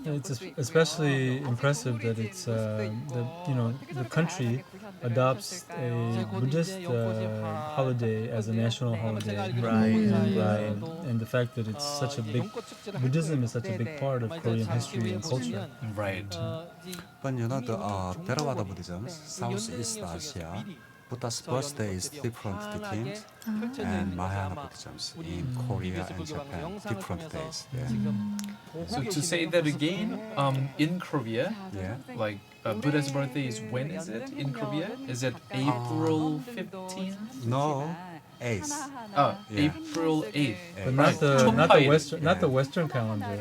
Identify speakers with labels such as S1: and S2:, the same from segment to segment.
S1: It's especially impressive that it's the country adopts a Buddhist holiday as a national holiday, and the fact that it's such a big Buddhism is such a big part of Korean history and culture.
S2: Right.
S3: But the Theravada Buddhism, Southeast Asia, Buddha's birthday is different themes, and Mahayana Buddhism in Korea and Japan, different days. Yeah.
S2: So to say that again, in Korea, like Buddha's birthday is when is it in Korea? Is it April 15th?
S3: No, 8th.
S2: Oh, April 8th.
S1: But
S2: Right.
S1: not the Western calendar.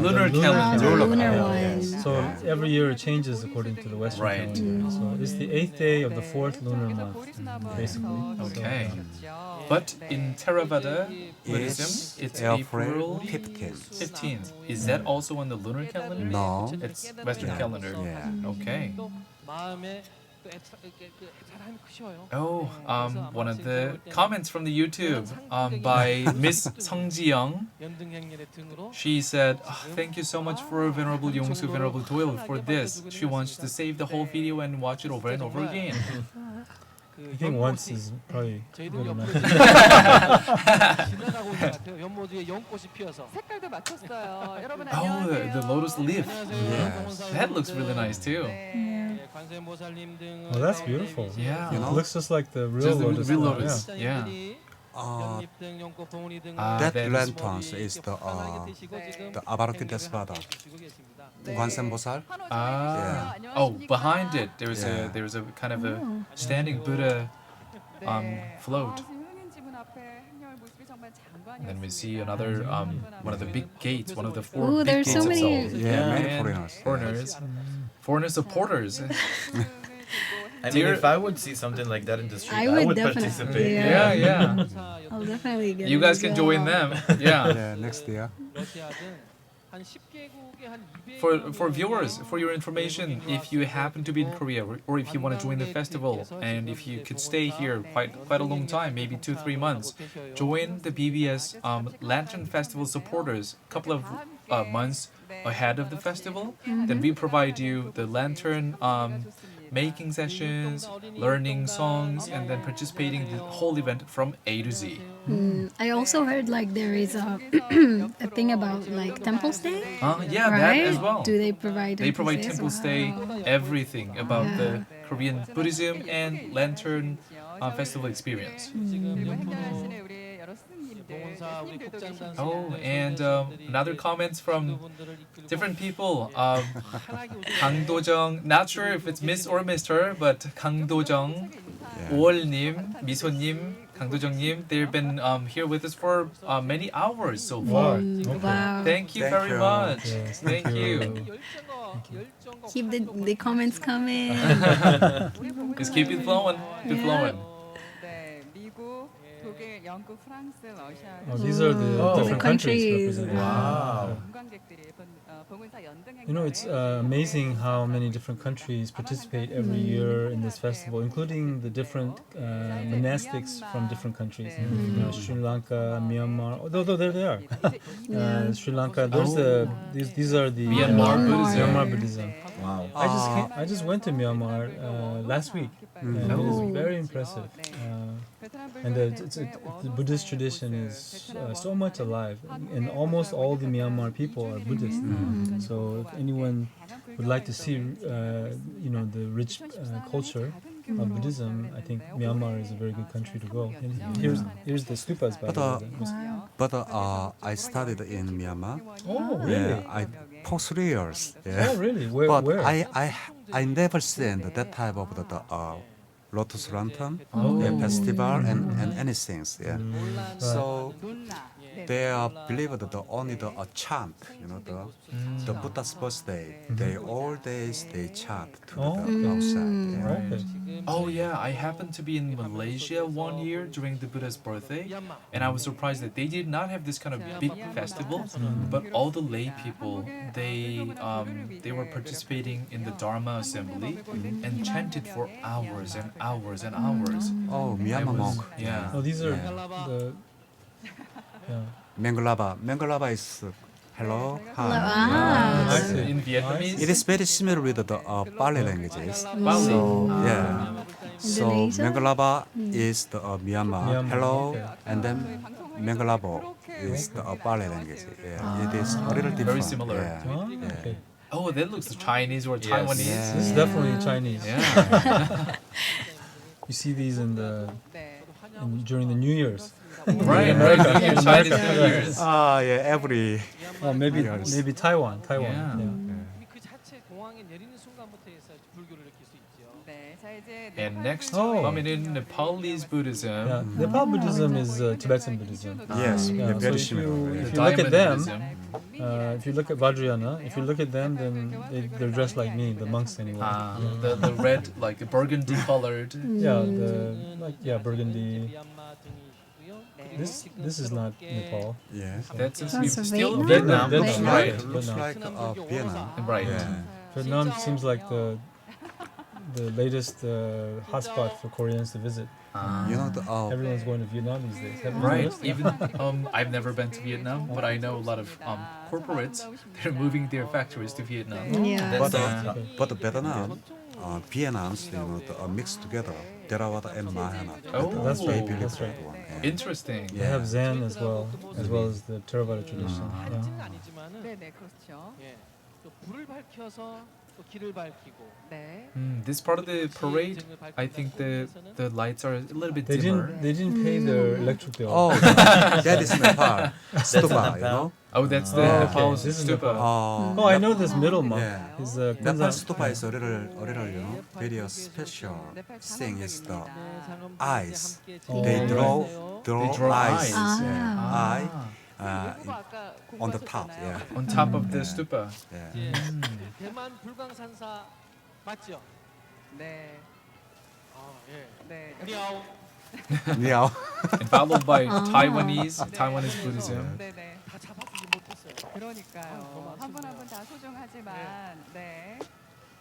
S2: Lunar
S1: the
S2: calendar.
S4: Lunar one.
S1: Yeah. So every year it changes according to the Western
S2: Right.
S1: calendar. So it's the 8th day of the 4th lunar month, basically.
S2: Okay. But in Theravada Buddhism, it's
S3: April
S2: April
S3: 15th.
S2: 15th. Is that also on the lunar calendar?
S3: No.
S2: It's Western calendar.
S3: Yeah.
S2: Okay. Oh, one of the comments from the YouTube by Miss Sung Ji-young. She said, "Thank you so much for Venerable Yongsu, Venerable Doyle for this. She wants to save the whole video and watch it over and over again."
S1: I think once is probably good enough.
S2: Oh, the lotus leaf.
S3: Yes.
S2: That looks really nice too.
S1: Oh, that's beautiful.
S2: Yeah.
S1: It looks just like the real
S2: Just the
S1: lotus.
S2: real
S1: plant,
S2: lotus.
S1: yeah.
S2: Yeah.
S3: That
S2: is-
S3: lanterns is the Avalokitesvada. Gwansenbosal.
S2: Oh, behind it there's a kind of a standing Buddha float. And then we see another one of the big gates, one of the four
S4: Ooh,
S2: big
S4: there's
S2: gates
S4: so
S2: of
S4: many-
S2: Seoul.
S3: Yeah, many
S2: And
S3: foreigners.
S2: foreigner supporters.
S5: I mean, if I would see something like that in the street,
S4: I
S5: I
S4: would
S5: would
S4: definitely,
S5: participate.
S2: Yeah.
S4: I'll definitely get
S2: You
S4: it
S2: guys
S4: as
S2: can
S4: well.
S2: join them. Yeah.
S3: Yeah, next year.
S2: For viewers, for your information, if you happen to be in Korea or if you want to join the festival and if you could stay here quite a long time, maybe 2-3 months, join the BBS Lantern Festival supporters a couple of months ahead of the festival. Then we provide you the lantern making sessions, learning songs, and then participating in the whole event from A to Z.
S4: I also heard like there is a a thing about like temple stay.
S2: Yeah,
S4: Right?
S2: that as well.
S4: Do they provide?
S2: They provide
S4: stays?
S2: temple stay, everything about the Korean Buddhism and Lantern Festival experience. Oh, and another comments from different people. Kang Do-jung, not sure if it's Miss or Mr., but Kang Do-jung, Ol-nim, Miso-nim, Kang Do-jung-nim, they've been here with us for many hours so far.
S4: Wow.
S2: Thank you
S3: Thank
S2: very
S3: you.
S2: much.
S1: Yes,
S2: Thank you.
S4: Keep the comments coming.
S2: Just keep it flowing. Keep flowing.
S1: Oh, these are the different countries represented.
S5: Wow.
S1: You know, it's amazing how many different countries participate every year in this festival, including the different monastics from different countries. You know, Sri Lanka, Myanmar. Although there they are. Sri Lanka. There's these are the
S2: Myanmar Buddhism.
S1: Myanmar Buddhism.
S5: Wow.
S1: I just went to Myanmar last week. And it was very impressive. And the Buddhist tradition is so much alive, and almost all the Myanmar people are Buddhist. So if anyone would like to see, the rich culture of Buddhism, I think Myanmar is a very good country to go. And here's the stupas by the way.
S3: But I studied in Myanmar.
S1: Oh, really?
S3: Yeah, for 3 years. Yeah.
S1: Oh, really?
S3: But
S1: Where?
S3: I never seen that type of the Lotus Lantern
S1: Oh.
S3: festival and anything. Yeah. So they believe that only the chant, the Buddha's birthday. They all days they chant to the outside. Yeah.
S1: Okay.
S2: Oh yeah, I happened to be in Malaysia one year during the Buddha's birthday, and I was surprised that they did not have this kind of big festival, but all the lay people they were participating in the Dharma assembly and chanted for hours and hours and hours.
S3: Oh, Myanmar monk.
S2: Yeah.
S1: Oh, these are
S3: Yeah.
S1: the. Yeah.
S3: Mangalaba. Mangalaba is hello, hi.
S4: Ah.
S1: I see.
S2: In Vietnamese?
S3: It is very similar with the Bali languages.
S2: Bali.
S3: So yeah. So
S4: Indonesia?
S3: Mengalaba is the Myanmar.
S1: Myanmar,
S3: Hello,
S1: okay.
S3: and then Mengalabo is the Bali language. Yeah, it is a little different.
S2: Very similar.
S3: Yeah.
S1: Oh,
S3: Yeah.
S1: okay.
S2: Oh, that looks Chinese or
S5: Yes.
S2: Taiwanese.
S3: Yeah.
S1: This is definitely Chinese.
S2: Yeah.
S1: You see these during the New Year's.
S2: Right,
S1: In
S2: right.
S1: America.
S2: New Year's,
S1: In
S2: Chinese
S1: America.
S2: New Year's.
S3: Yeah, every
S1: Oh, maybe
S3: Years.
S1: Taiwan.
S2: Yeah.
S6: 그 자체 공항에 내리는 순간부터 해서 불교를 느낄 수 있죠.
S7: 네, 자 이제
S2: And next,
S1: Oh.
S2: coming in Nepalese Buddhism.
S1: Yeah, Nepal Buddhism is Tibetan Buddhism.
S3: yes,
S1: Yeah,
S3: they're very
S1: so
S3: similar.
S1: if
S2: The
S1: you look
S2: Diamond
S1: at them,
S2: Buddhism.
S1: if you look at Vajrayana, if you look at them, then they're dressed like me, the monks anyway.
S2: The red, like the burgundy colored.
S1: Yeah, burgundy.
S6: 미얀마 등이고요.
S1: This is not Nepal.
S3: Yes.
S2: That seems to
S4: That's
S2: be
S4: a
S2: still
S1: Vietnam.
S2: Vietnam.
S1: Vietnam.
S2: Right.
S3: Looks
S1: Vietnam.
S3: like Vietnam.
S2: Right.
S3: Yeah.
S1: Vietnam seems like the latest hotspot for Koreans to visit.
S3: You know the
S1: Everyone's going to Vietnam these days. Have you
S2: Right.
S1: noticed?
S2: Even I've never been to Vietnam, but I know a lot of corporates. They're moving their factories to Vietnam.
S4: Yeah.
S3: but
S1: Okay.
S3: but Vietnam, Vietnam's mixed together. Theravada and Mahayana.
S2: Oh,
S1: That's
S3: They
S1: right.
S3: believe
S1: That's
S3: that
S1: right.
S3: one. Yeah.
S2: Interesting.
S1: They have Zen as well as the Theravada tradition. Yeah.
S6: 한증 아니지만은
S7: 네네 그렇죠.
S6: 예, 또 불을 밝혀서 또 길을 밝히고
S7: 네.
S2: This part of the parade, I think the lights are a little bit dimmer.
S1: They didn't pay their electric bill.
S3: Oh, that is Nepal. Stupa,
S5: Nepal.
S3: you know.
S2: Oh, that's the
S1: Oh,
S2: Nepal
S1: okay. This is
S2: stupa.
S1: Oh, I know this middle monk.
S3: Yeah.
S1: He's
S3: Nepal
S1: Kunzang.
S3: stupa is a little, very special thing is the eyes.
S1: Oh,
S3: They
S1: right.
S3: draw eyes.
S4: Ah.
S3: Yeah. Eye
S7: 그리고 아까
S3: on the top.
S7: 공부하셨잖아요.
S3: Yeah.
S2: On top of the stupa.
S3: Yeah.
S6: 예, 대만 불광산사 맞죠?
S7: 네.
S6: 아, 예.
S7: 네.
S6: 니아오.
S3: Meow.
S2: And followed by Taiwanese Buddhism.
S7: 네네.
S6: 다 잡아주지 못했어요.
S7: 그러니까요. 한 분 한 분 다 소중하지만 네.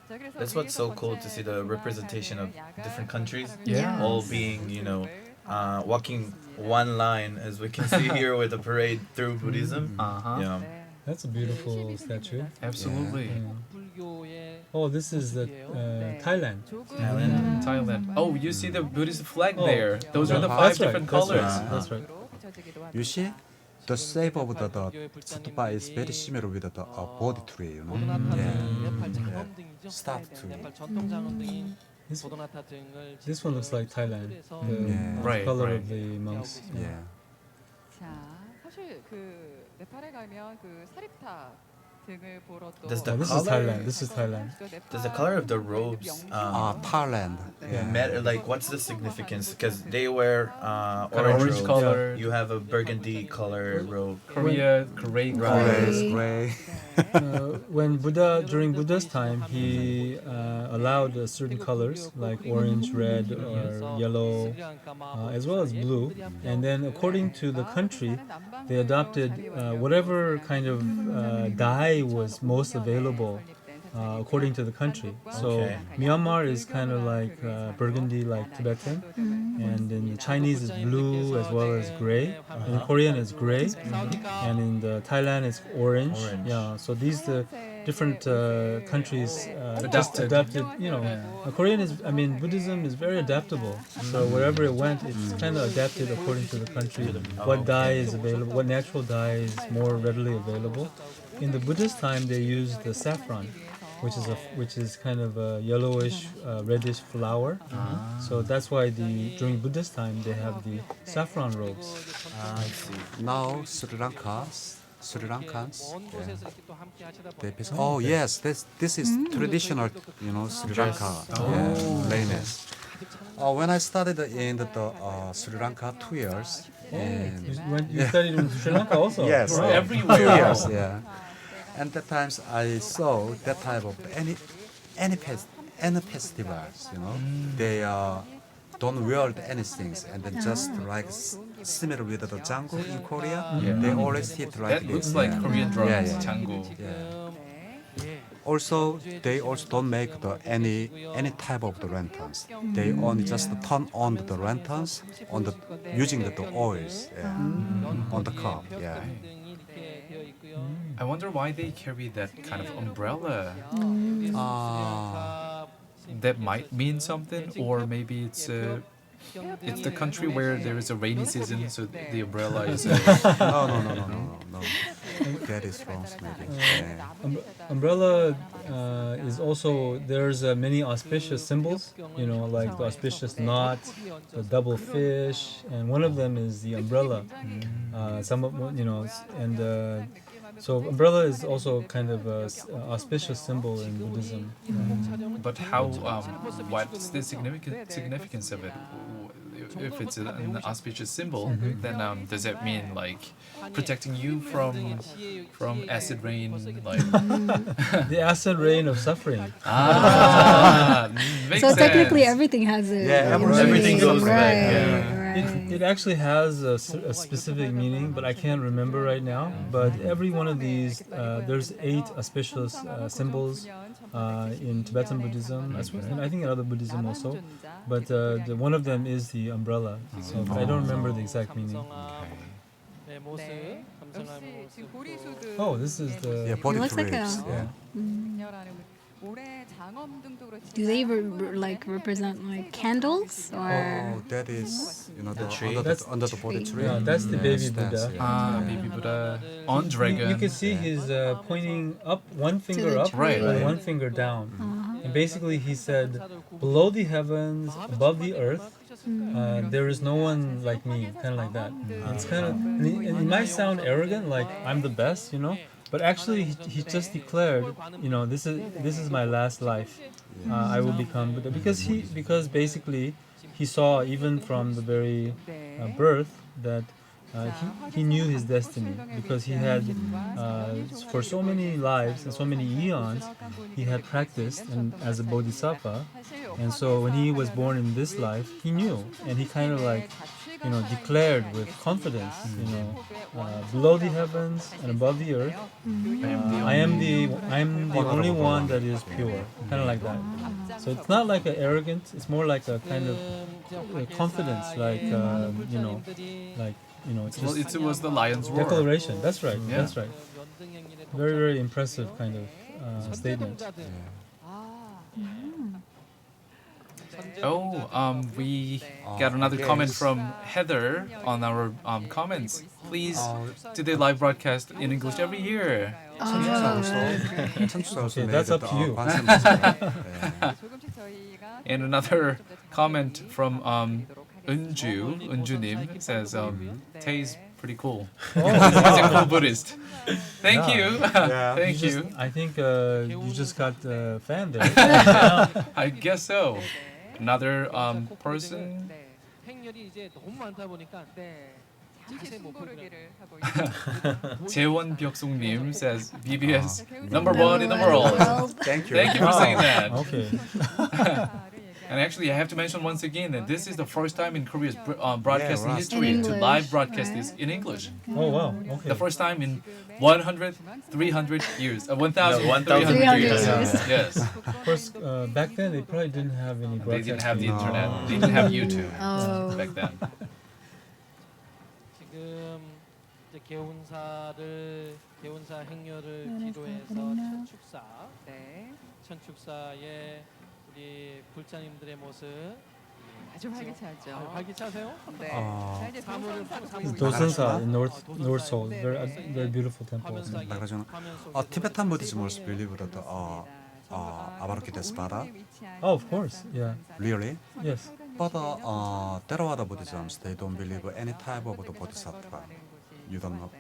S7: 자, 그래서
S5: That's what's so
S7: 위에서
S5: cool to see the
S7: 번째
S5: representation of
S7: 야간
S5: different countries
S2: Yeah.
S5: all being, walking one line, as we can see here with the parade through Buddhism.
S2: Uh-huh.
S5: Yeah.
S7: 네.
S1: That's a beautiful statue.
S2: Absolutely.
S1: Yeah.
S6: 불교의
S1: Oh, this is the Thailand.
S7: 조금
S2: Thailand. Oh, you see the Buddhist flag
S1: Oh.
S2: there. Those are the
S1: That's
S2: 5
S1: right.
S2: different
S1: That's
S2: colors.
S1: right. That's right.
S7: 펼쳐지기도 합니다.
S3: You see, the shape of the stupa is very similar with the body tree. You know.
S6: 보도나타
S3: Yeah.
S6: 등 네팔 장엄등이죠.
S3: Stop to.
S6: 네팔 전통 장엄등인
S1: This,
S6: 보도나타 등을
S1: this one looks like Thailand. The
S3: Yeah.
S2: Right,
S1: color
S2: right.
S1: of the monks.
S3: Yeah.
S7: 자, 사실 그 네팔에 가면 그 사립탑 등을 보러 또
S5: Does
S1: Oh,
S5: the
S1: this is
S5: color-
S1: Thailand. This is Thailand.
S5: Does the color of the robes
S3: Thailand. Yeah.
S5: matter? Like, what's the significance? Because they wear
S2: Kind of
S5: orange
S2: orange
S5: robes.
S2: color.
S5: You have a burgundy color robe.
S2: Korea, gray
S5: Right.
S2: color.
S3: Gray, gray.
S1: When during Buddha's time, he allowed certain colors like orange, red, or yellow, as well as blue. And then, according to the country, they adopted whatever kind of dye was most available according to the country. So
S5: Okay.
S1: Myanmar is kind of like burgundy, like Tibetan, and in the Chinese is blue as well as gray. In Korean is gray, and in the Thailand it's orange.
S5: Orange.
S1: Yeah. So these the different countries just
S2: Adapted.
S1: adapted. Korean is, Buddhism is very adaptable. So wherever it went, it's kind of adapted according to the country. What dye is available? What natural dye is more readily available? In the Buddhist time, they used the saffron, which is kind of a yellowish, reddish flower. So that's why during Buddhist time they have the saffron robes.
S5: I see.
S3: Now Sri Lankans.
S6: 먼 곳에서 이렇게 또 함께 하시다
S3: They
S6: 보니까
S3: pis- oh yes, this is traditional, Sri Lanka raiment. When I studied in the Sri Lanka 2 years.
S1: You studied in Sri Lanka also.
S3: Yes,
S1: Wow.
S2: Everywhere.
S3: 2 years, yeah. And that times I saw that type of any festivals, they don't wear anything, and then just like similar with the jungle in Korea, they always hit like
S2: That
S3: this.
S2: looks like
S3: yeah.
S2: Korean drums,
S3: Yeah, yeah.
S2: Jango.
S3: Yeah. Also, they also don't make any type of the lanterns. They only just turn on the lanterns using the oils on the cup. Yeah.
S6: 등이 이렇게 되어 있고요.
S2: I wonder why they carry that kind of umbrella. That might mean something, or maybe it's the country where there is a rainy season, so the umbrella is.
S3: No. That is wrong, maybe.
S1: Umbrella is also, there's many auspicious symbols, like the auspicious knot, the double fish, and one of them is the umbrella. So umbrella is also kind of an auspicious symbol in Buddhism.
S2: But how? What's the significance of it? If it's an auspicious symbol, then does that mean like protecting you from acid rain, like
S1: The acid rain of suffering.
S2: Makes
S4: So technically
S2: sense.
S4: everything has a
S5: everything goes
S4: right,
S5: back,
S1: It actually has a specific meaning, but I can't remember right now. But every one of these, there's 8 auspicious symbols in Tibetan Buddhism, and I think in other Buddhism also. But one of them is the umbrella. So but I don't remember the exact meaning.
S6: 네, 모습,
S7: 네.
S6: 감상하는
S7: 역시 지금
S6: 모습.
S7: 보리수들
S1: Oh, this is the.
S3: Yeah, body
S4: looks like
S3: drapes.
S4: a-
S3: Yeah.
S7: 그녀라는 올해 장엄 등쪽으로
S4: Do they like represent like candles or?
S3: Oh, that is, the
S5: tree?
S3: under the body tree.
S1: Yeah, that's the baby Buddha.
S2: Baby Buddha on dragon.
S1: You can see he's pointing up, one finger
S4: the
S1: up,
S2: Right,
S1: and
S2: right.
S1: one finger down. And basically, he said, below the heavens, above the earth, there is no one like me, kind of like that. It's kind of, it might sound arrogant, like I'm the best, but actually he just declared, this is my last life. I will become Buddha because basically he saw even from the very birth that he knew his destiny, because he had for so many lives and so many eons he had practiced and as a bodhisattva, and so when he was born in this life he knew, and he kind of like declared with confidence, below the heavens and above the earth, I am the only one that is pure, kind of like that. So it's not like an arrogance, it's more like a kind of confidence, like it's
S2: Well,
S1: just
S2: it was the lion's roar.
S1: declaration. That's right.
S2: Yeah.
S1: That's right. Very, very impressive kind of statement.
S2: Oh, we got another comment from Heather on our comments. Please do the live broadcast in English every year.
S1: Okay, that's up to you.
S7: 조금씩 저희가
S2: And another comment from Unjunim says, Tae's pretty cool. He's a cool Buddhist. Thank you. Thank you.
S1: I think you just got a fan there.
S2: I guess so. Another person.
S7: 네.
S6: 행렬이 이제 너무 많다 보니까
S7: 네. 잠시
S6: 자세 못
S7: 숨고르기를 하고 있는
S2: 재원 벽송님 says, BBS number 1 in the world.
S3: Thank you.
S2: Thank you for saying that.
S1: Okay.
S2: And actually, I have to mention once again that this is the first time in Korea's broadcasting
S3: right.
S2: history
S4: In
S2: to
S4: English,
S2: live broadcast
S4: right?
S2: this in English.
S1: Oh wow. Okay.
S2: The first time in 100, 300 years. 1,300
S5: 1,300
S2: years.
S4: years.
S2: Yes.
S1: Of course, back then they probably didn't have any
S2: They didn't have the
S1: broadcasting.
S2: internet. They didn't have YouTube
S4: Oh.
S2: back then.
S6: 지금 이제 개운사 행렬을 기도해서 첫 축사,
S7: 네.
S6: 첫 축사에 우리 불자님들의 모습
S7: 아주 활기차죠.
S6: 활기차세요?
S7: 네.
S3: 아.
S7: 자, 이제
S6: 사물을
S7: 도선사
S1: Dosansa in North Seoul, very very beautiful temple.
S3: 나가잖아. Tibetan Buddhism also believe that Avalokitesvara.
S1: Oh, of course. Yeah.
S3: Really?
S1: Yes.
S3: But Theravada Buddhisms, they don't believe any type of the bodhisattva. You don't know?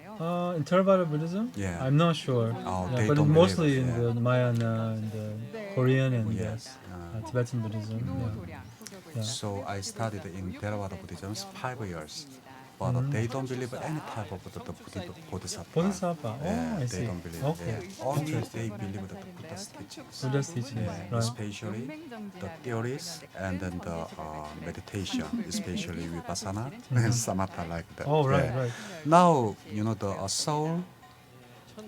S1: In Theravada Buddhism,
S3: Yeah.
S1: I'm not sure.
S3: Oh,
S1: Yeah,
S3: they
S1: but
S3: don't
S1: mostly
S3: believe,
S1: in
S3: yeah.
S1: the Mayana and the Korean and
S3: Yes.
S1: Tibetan Buddhism. Yeah. Yeah.
S3: So I studied in Theravada Buddhism 5 years. But they don't believe any type of the bodhisattva.
S1: Bodhisattva. Oh,
S3: Yeah,
S1: I
S3: they
S1: see.
S3: don't believe.
S1: Okay.
S3: Yeah. Only they believe that the Buddha's teachings.
S1: Buddha's teachings.
S3: Yeah,
S1: Right.
S3: especially the theories and then the meditation, especially vipassana and samatha like that.
S1: Oh, right,
S3: Yeah.
S1: right.
S3: Now, the Seoul,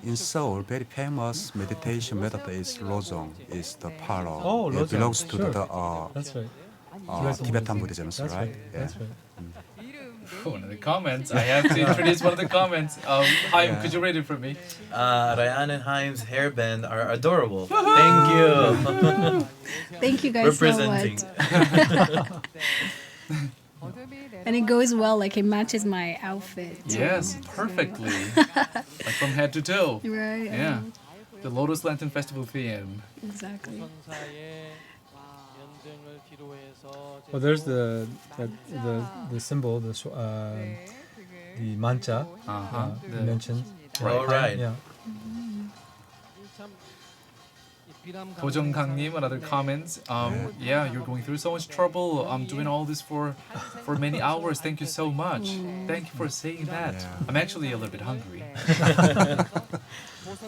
S3: in Seoul, very famous meditation method is Lojong, is the parlor.
S1: Oh,
S3: It
S1: Lojong,
S3: belongs to
S1: sure.
S3: the
S1: That's right.
S3: Tibetan Buddhism,
S1: That's
S3: right?
S1: right. That's right.
S2: One of the comments. I have to introduce one of the comments. Haim, could you read it for me?
S5: Ryan and Haim's hairband are adorable. Thank you.
S4: Thank you guys so
S5: Representing.
S4: much. And it goes well, like it matches my outfit.
S2: Yes, perfectly. Like from head to toe.
S4: Right.
S2: Yeah. The Lotus Lantern Festival theme.
S4: Exactly.
S1: Well, there's the symbol, the mancha you mentioned.
S5: All right.
S1: Yeah.
S2: Bojongkang님, another comments. Yeah, you're going through so much trouble. I'm doing all this for many hours. Thank you so much. Thank you for saying that.
S3: Yeah.
S2: I'm actually a little bit hungry.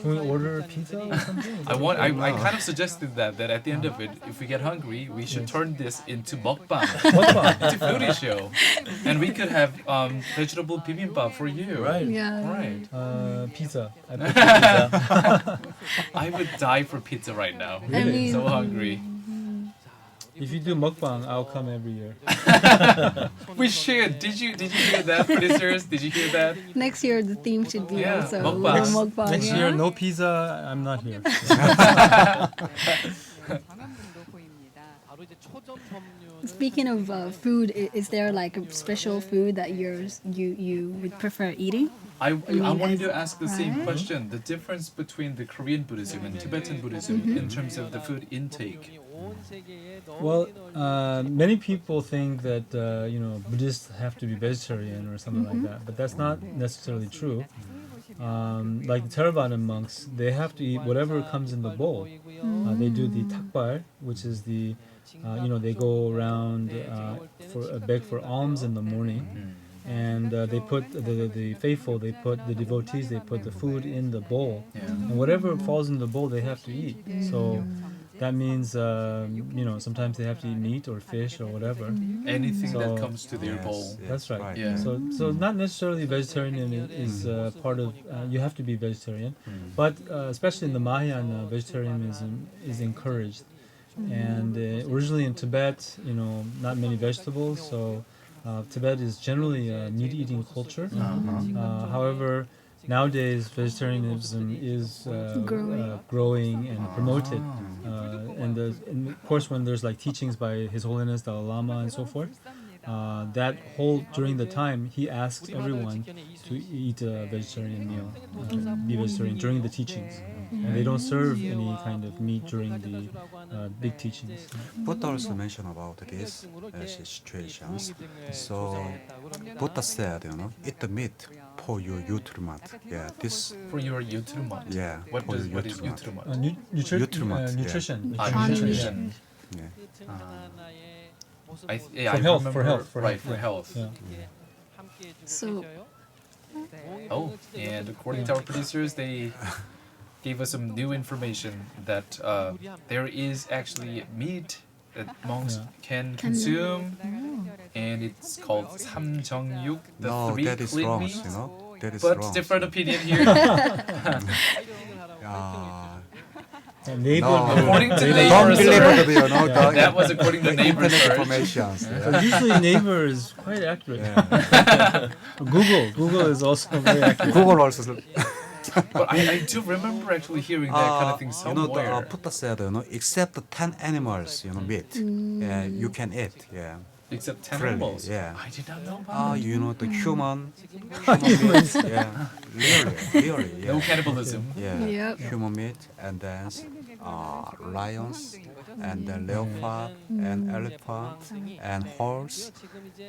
S1: Can we order pizza or something?
S2: I kind of suggested that at the end of it, if we get hungry, we should turn this into mukbang,
S1: Mukbang.
S2: into foodie show, and we could have vegetable bibimbap for you.
S5: Right.
S4: Yeah.
S2: Right.
S1: Pizza. I put pizza.
S2: I would die for pizza right now.
S4: I mean,
S2: So hungry.
S1: If you do mukbang, I'll come every year.
S2: We should. Did you hear that, producers? Did you hear that?
S4: next year the theme should be
S2: Yeah,
S4: also
S2: mukbang.
S4: mukbang.
S1: Next
S4: yeah?
S1: year, no pizza. I'm not here.
S4: Speaking of food, is there like a special food that you would prefer eating?
S2: I
S4: mean,
S2: wanted
S4: as-
S2: to ask the same
S4: right?
S2: question. The difference between the Korean Buddhism and Tibetan Buddhism in terms of the food intake.
S1: Well, many people think that Buddhists have to be vegetarian or something like that, but that's not necessarily true. Like the Theravada monks, they have to eat whatever comes in the bowl. They do the takbar, which is the they go around beg for alms in the morning, and they put the faithful, they put the devotees, they put the food in the bowl, and whatever falls in the bowl, they have to eat. So that means sometimes they have to eat meat or fish or whatever.
S2: Anything
S1: So-
S2: that comes to their
S3: Yes,
S2: bowl.
S3: yes,
S1: That's right.
S2: Yeah.
S1: So not necessarily vegetarian is part of. You have to be vegetarian, but especially in the Mahayana, vegetarianism is encouraged. And originally in Tibet, not many vegetables. So Tibet is generally a meat-eating culture. However, nowadays vegetarianism is growing and promoted. And of course, when there's like teachings by His Holiness Dalai Lama and so forth, during the time he asks everyone to eat a vegetarian meal, be vegetarian during the teachings, and they don't serve any kind of meat during the big teachings.
S3: Buddha also mentioned about this situations. So Buddha said, eat the meat for your nutriment. Yeah, this.
S2: For your yutruma.
S3: Yeah.
S2: What
S3: for
S2: is
S3: your
S2: yutruma?
S3: Nutriment, yeah.
S1: Nutrition.
S2: Nutrition.
S3: Yeah.
S2: I
S1: health,
S2: remember,
S1: for health, for
S2: right,
S1: health,
S2: for
S1: yeah.
S2: health.
S1: Yeah.
S4: So
S2: Oh, and according to our producers, they gave us some new information that there is actually meat that monks can consume, and it's called 삼정육, the
S3: No,
S2: three
S3: that is
S2: clean
S3: wrong.
S2: meats.
S3: That is
S2: But
S3: wrong.
S2: different opinion here.
S1: Neighbor.
S3: No.
S2: According to
S3: Don't
S2: neighbors,
S3: believe
S2: sir.
S3: it,
S2: That was according to
S3: the
S2: neighbors'
S3: internet
S2: search.
S3: information.
S1: So usually neighbor is quite accurate.
S3: Yeah.
S1: Google is also very accurate.
S3: Google also.
S2: But I do remember actually hearing that kind of thing somewhere.
S3: Buddha said, except 10 animals, meat, you can eat. Yeah.
S2: Except 10
S3: Really,
S2: animals.
S3: yeah.
S2: I did not know about that.
S3: The human meat. Yeah. Really. Yeah.
S2: No cannibalism.
S3: Yeah.
S4: Yep.
S3: Human meat, and then lions, and then leopard, and elephant, and horse,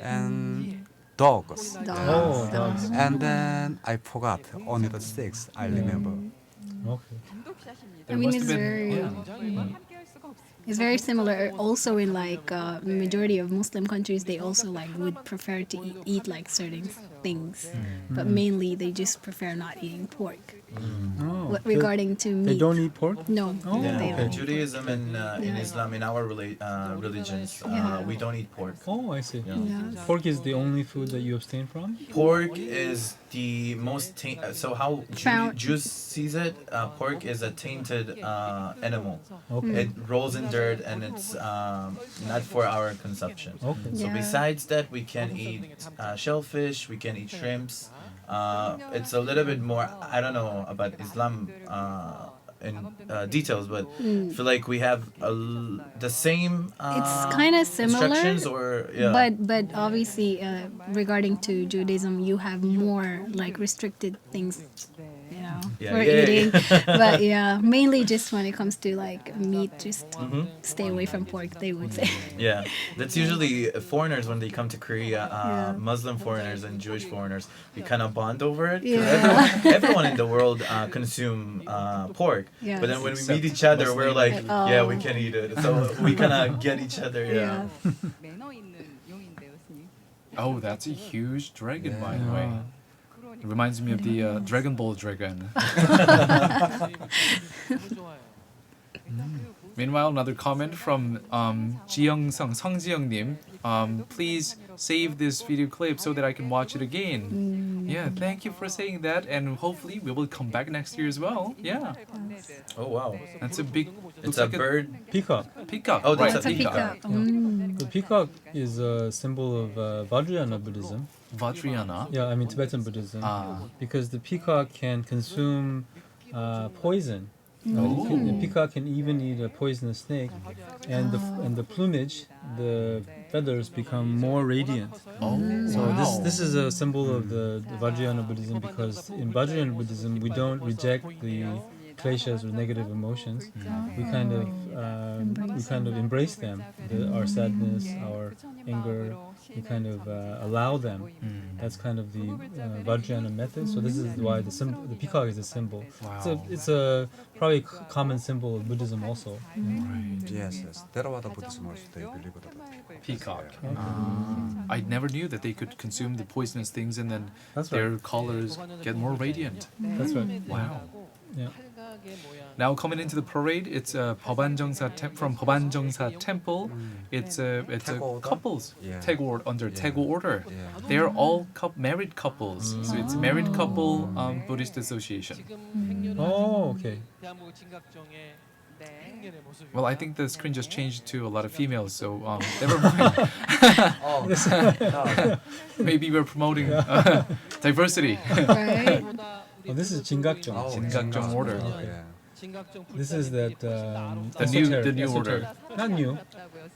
S3: and dogs.
S1: Oh, dogs.
S3: And then I forgot only the 6. I remember.
S1: Okay.
S2: There
S4: I mean,
S2: must
S4: it's
S2: have been-
S4: very
S2: yeah.
S4: it's very similar. Also, in like majority of Muslim countries, they also like would prefer to eat like certain things, but mainly they just prefer not eating pork.
S1: Oh,
S4: Regarding to meat,
S1: they don't eat pork?
S4: no,
S1: Oh,
S5: Yeah,
S4: they
S1: okay.
S4: don't.
S5: Judaism and in
S4: Yeah.
S5: Islam, in our religions,
S4: Yeah.
S5: we don't eat pork.
S1: Oh, I see.
S4: Yes.
S1: Pork is the only food that you abstain from?
S5: Pork is the most so how
S4: Found-
S5: Jews sees it, pork is a tainted animal.
S1: Okay.
S5: It rolls rolls in dirt, and it's not for our consumption.
S1: Okay.
S5: So
S4: Yeah.
S5: besides that, we can eat shellfish, we can eat shrimps. It's a little bit more, I don't know about Islam in details, but I feel like we have the same
S4: It's kind of similar,
S5: instructions, or yeah.
S4: but obviously regarding to Judaism, you have more like restricted things, you know,
S5: Yeah,
S4: for
S5: yeah,
S4: eating. But yeah, mainly just when it comes to like meat, just stay away from pork. They would say.
S5: Yeah, that's usually foreigners when they come to Korea,
S4: Yeah.
S5: Muslim foreigners and Jewish foreigners. We kind of bond over it. 'Cause
S4: Yeah.
S5: everyone in the world consume pork.
S4: Yes.
S5: But then when we
S2: Except
S5: meet each other, we're like,
S4: Oh.
S5: yeah, we can eat it. So we kind of get each other. Yeah.
S4: Yeah.
S7: 매너 있는 용인데요, 스님.
S2: Oh, that's a huge dragon, by the way.
S1: Yeah.
S2: It reminds me of the Dragon Ball dragon. Meanwhile, another comment from 지영성, 성지영님. Please save this video clip so that I can watch it again. Yeah, thank you for saying that, and hopefully we will come back next year as well. Yeah,
S5: Oh wow.
S2: that's a big.
S5: It's
S2: looks
S5: a
S2: like
S5: bird.
S1: Peacock.
S2: Peacock.
S5: Oh,
S2: right?
S5: that's
S4: It's a peacock.
S1: The peacock is a symbol of Vajrayana Buddhism.
S2: Vajrayana.
S1: Yeah, I mean Tibetan Buddhism.
S2: Ah.
S1: Because the peacock can consume poison.
S2: Oh.
S1: The peacock can even eat a poisonous snake, and the plumage, the feathers become more radiant.
S2: Oh,
S1: So
S2: wow.
S1: this is a symbol of the Vajrayana Buddhism, because in Vajrayana Buddhism we don't reject the kleshas or negative emotions. We kind of embrace them, our sadness, our anger. We kind of allow them. That's kind of the Vajrayana method. So this is why the peacock is a symbol.
S2: Wow.
S1: It's a probably common symbol of Buddhism also.
S3: Yes, yes. Theravada Buddhism also they believe it.
S2: Peacock. I never knew that they could consume the poisonous things and then
S1: That's
S2: their
S1: right.
S2: colors get more radiant.
S1: That's right.
S2: Wow.
S1: Yeah.
S2: Now coming into the parade, it's from Bobanjongsa Temple. It's a
S3: Taego order?
S2: couples
S3: Yeah.
S2: Taego under
S3: Yeah.
S2: Taego order.
S3: Yeah.
S2: They are all married couples, so it's married couple Buddhist association.
S1: Oh, okay.
S6: 대한민국 진각정의
S7: 네.
S6: 행렬의 모습이.
S2: Well, I think the screen just changed to a lot of females, so never mind. Maybe we're promoting diversity.
S4: Right.
S1: Oh, this is Jingakjong.
S2: 진각정 order.
S3: Yeah.
S6: 진각정
S1: This is that
S2: The new order.
S1: Not new.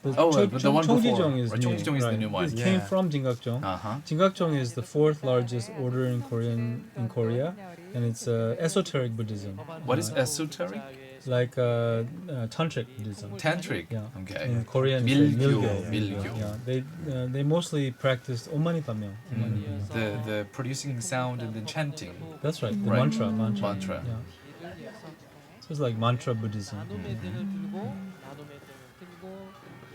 S1: The
S2: Oh, the one before.
S1: Chongjijong is
S2: Right,
S1: new.
S2: Chongjijong is the new one.
S1: It came
S3: Yeah.
S1: from Jingakjong.
S2: Uh-huh.
S1: Jingakjong is the fourth largest order in Korea, and it's esoteric Buddhism,
S2: What is esoteric?
S1: like tantric Buddhism.
S2: Tantric.
S1: Yeah.
S2: Okay.
S1: In Korean, it's
S2: 밀교.
S1: milgyo. Yeah, they mostly practiced Ommanipamyeong.
S2: The producing sound and then chanting.
S1: That's right, the
S2: Right.
S1: mantra.
S2: Mantra.
S1: Yeah. So it's like mantra Buddhism.
S6: 나눔의 등을 들고 나눔의 등을 들고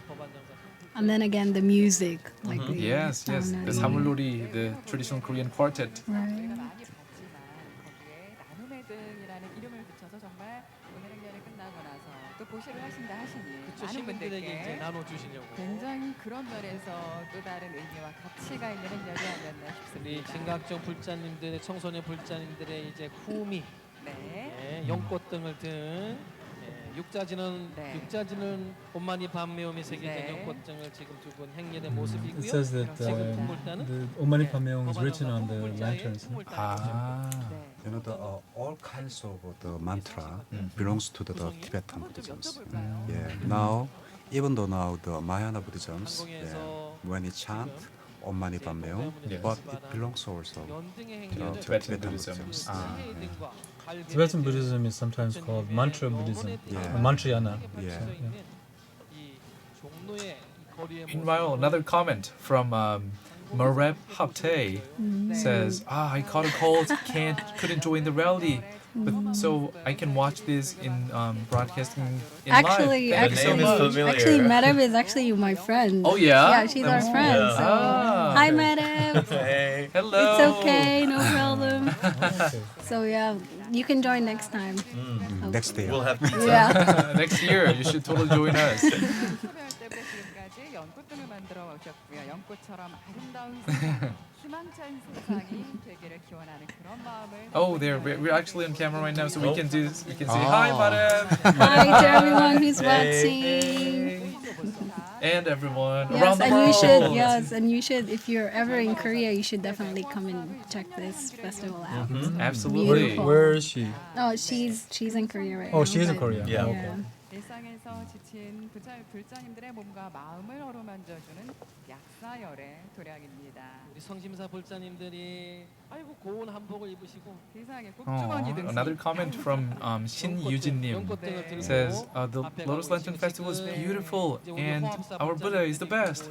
S6: 법안정사.
S4: And then again, the music, like the
S2: Yes, yes. The 사물놀이, the traditional Korean quartet.
S4: Right.
S7: 많이 봤지만 거기에 나눔의 등이라는 이름을 붙여서 정말 오늘 행렬이 끝나고 나서 또 보시를 하신다 하시니
S6: 그쵸,
S7: 많은
S6: 시민들에게 이제
S7: 분들께
S6: 나눠주시려고.
S7: 굉장히 그런 면에서 또 다른 의미와 가치가 있는 행렬이 아니었나
S6: 우리
S7: 싶습니다.
S6: 진각정 불자님들의 청소년 불자님들의 이제 후미,
S7: 네.
S6: 연꽃 등을 든 육자진은
S7: 네.
S6: 육자진은 온만이 밤매움이 새겨진
S7: 네.
S6: 연꽃 등을 지금 두 분 행렬의
S1: It
S6: 모습이고요.
S1: says that
S6: 지금 풍물단은
S1: the Ommanipamyeong is written on the lanterns.
S2: Ah.
S7: 네.
S3: You know, all kinds of the mantra belongs to the Tibetan Buddhism. Yeah. Now, even though now the Mahayana Buddhism, when it chant Om Mani Padme Hum, but it belongs also
S6: 연등의
S3: to
S6: 행렬을
S2: Tibetan
S3: Tibetan
S2: Buddhism.
S3: Buddhism.
S6: 새해 등과 갈개
S1: Tibetan Buddhism is sometimes called mantra Buddhism,
S3: Yeah.
S1: or mantrayana.
S3: Yeah.
S6: 이 종로의 이 거리의
S2: Meanwhile, another comment from Mareb Hapte says, I caught a cold, couldn't join the rally, but so I can watch this in broadcasting in
S4: Actually,
S2: live. Thank you so
S5: name is
S2: much.
S5: familiar.
S4: Actually, Madam is actually my friend.
S2: Oh, yeah?
S4: Yeah, she's our friend.
S5: Yeah.
S4: So,
S2: Ah.
S4: hi, Madam.
S5: Hey.
S2: Hello.
S4: It's okay, no problem.
S1: Okay.
S4: So yeah, you can join next time.
S3: Next day.
S5: We'll have pizza.
S4: Yeah.
S2: Next year, you should totally join us.
S7: 소개할 때부터 지금까지 연꽃등을 만들어 오셨고요. 연꽃처럼 아름다운 세상, 희망찬 세상이 되기를 기원하는 그런 마음을.
S2: Oh, we're actually on camera right now, so we can do. We can say hi, madam.
S4: Hi to everyone who's watching.
S2: And everyone
S4: Yes,
S2: around the
S4: and
S2: world.
S4: you should. Yes, and you should. If you're ever in Korea, you should definitely come and check this festival out.
S2: Absolutely.
S4: Beautiful.
S1: Where is she?
S4: Oh, she's in Korea right now.
S1: Oh, she is in
S4: but-
S1: Korea.
S5: Yeah.
S1: Okay.
S7: 일상에서 지친 불자님들의 몸과 마음을 어루만져주는 약사열의 도량입니다.
S6: 우리 성심사 불자님들이 아이고 고운 한복을 입으시고
S7: 세상에
S2: Oh,
S7: 꼭주머니 등심.
S2: another comment from Shin Yujin-nim
S6: 연꽃등을 들고
S2: says the Lotus Lantern Festival is beautiful and our Buddha is the best.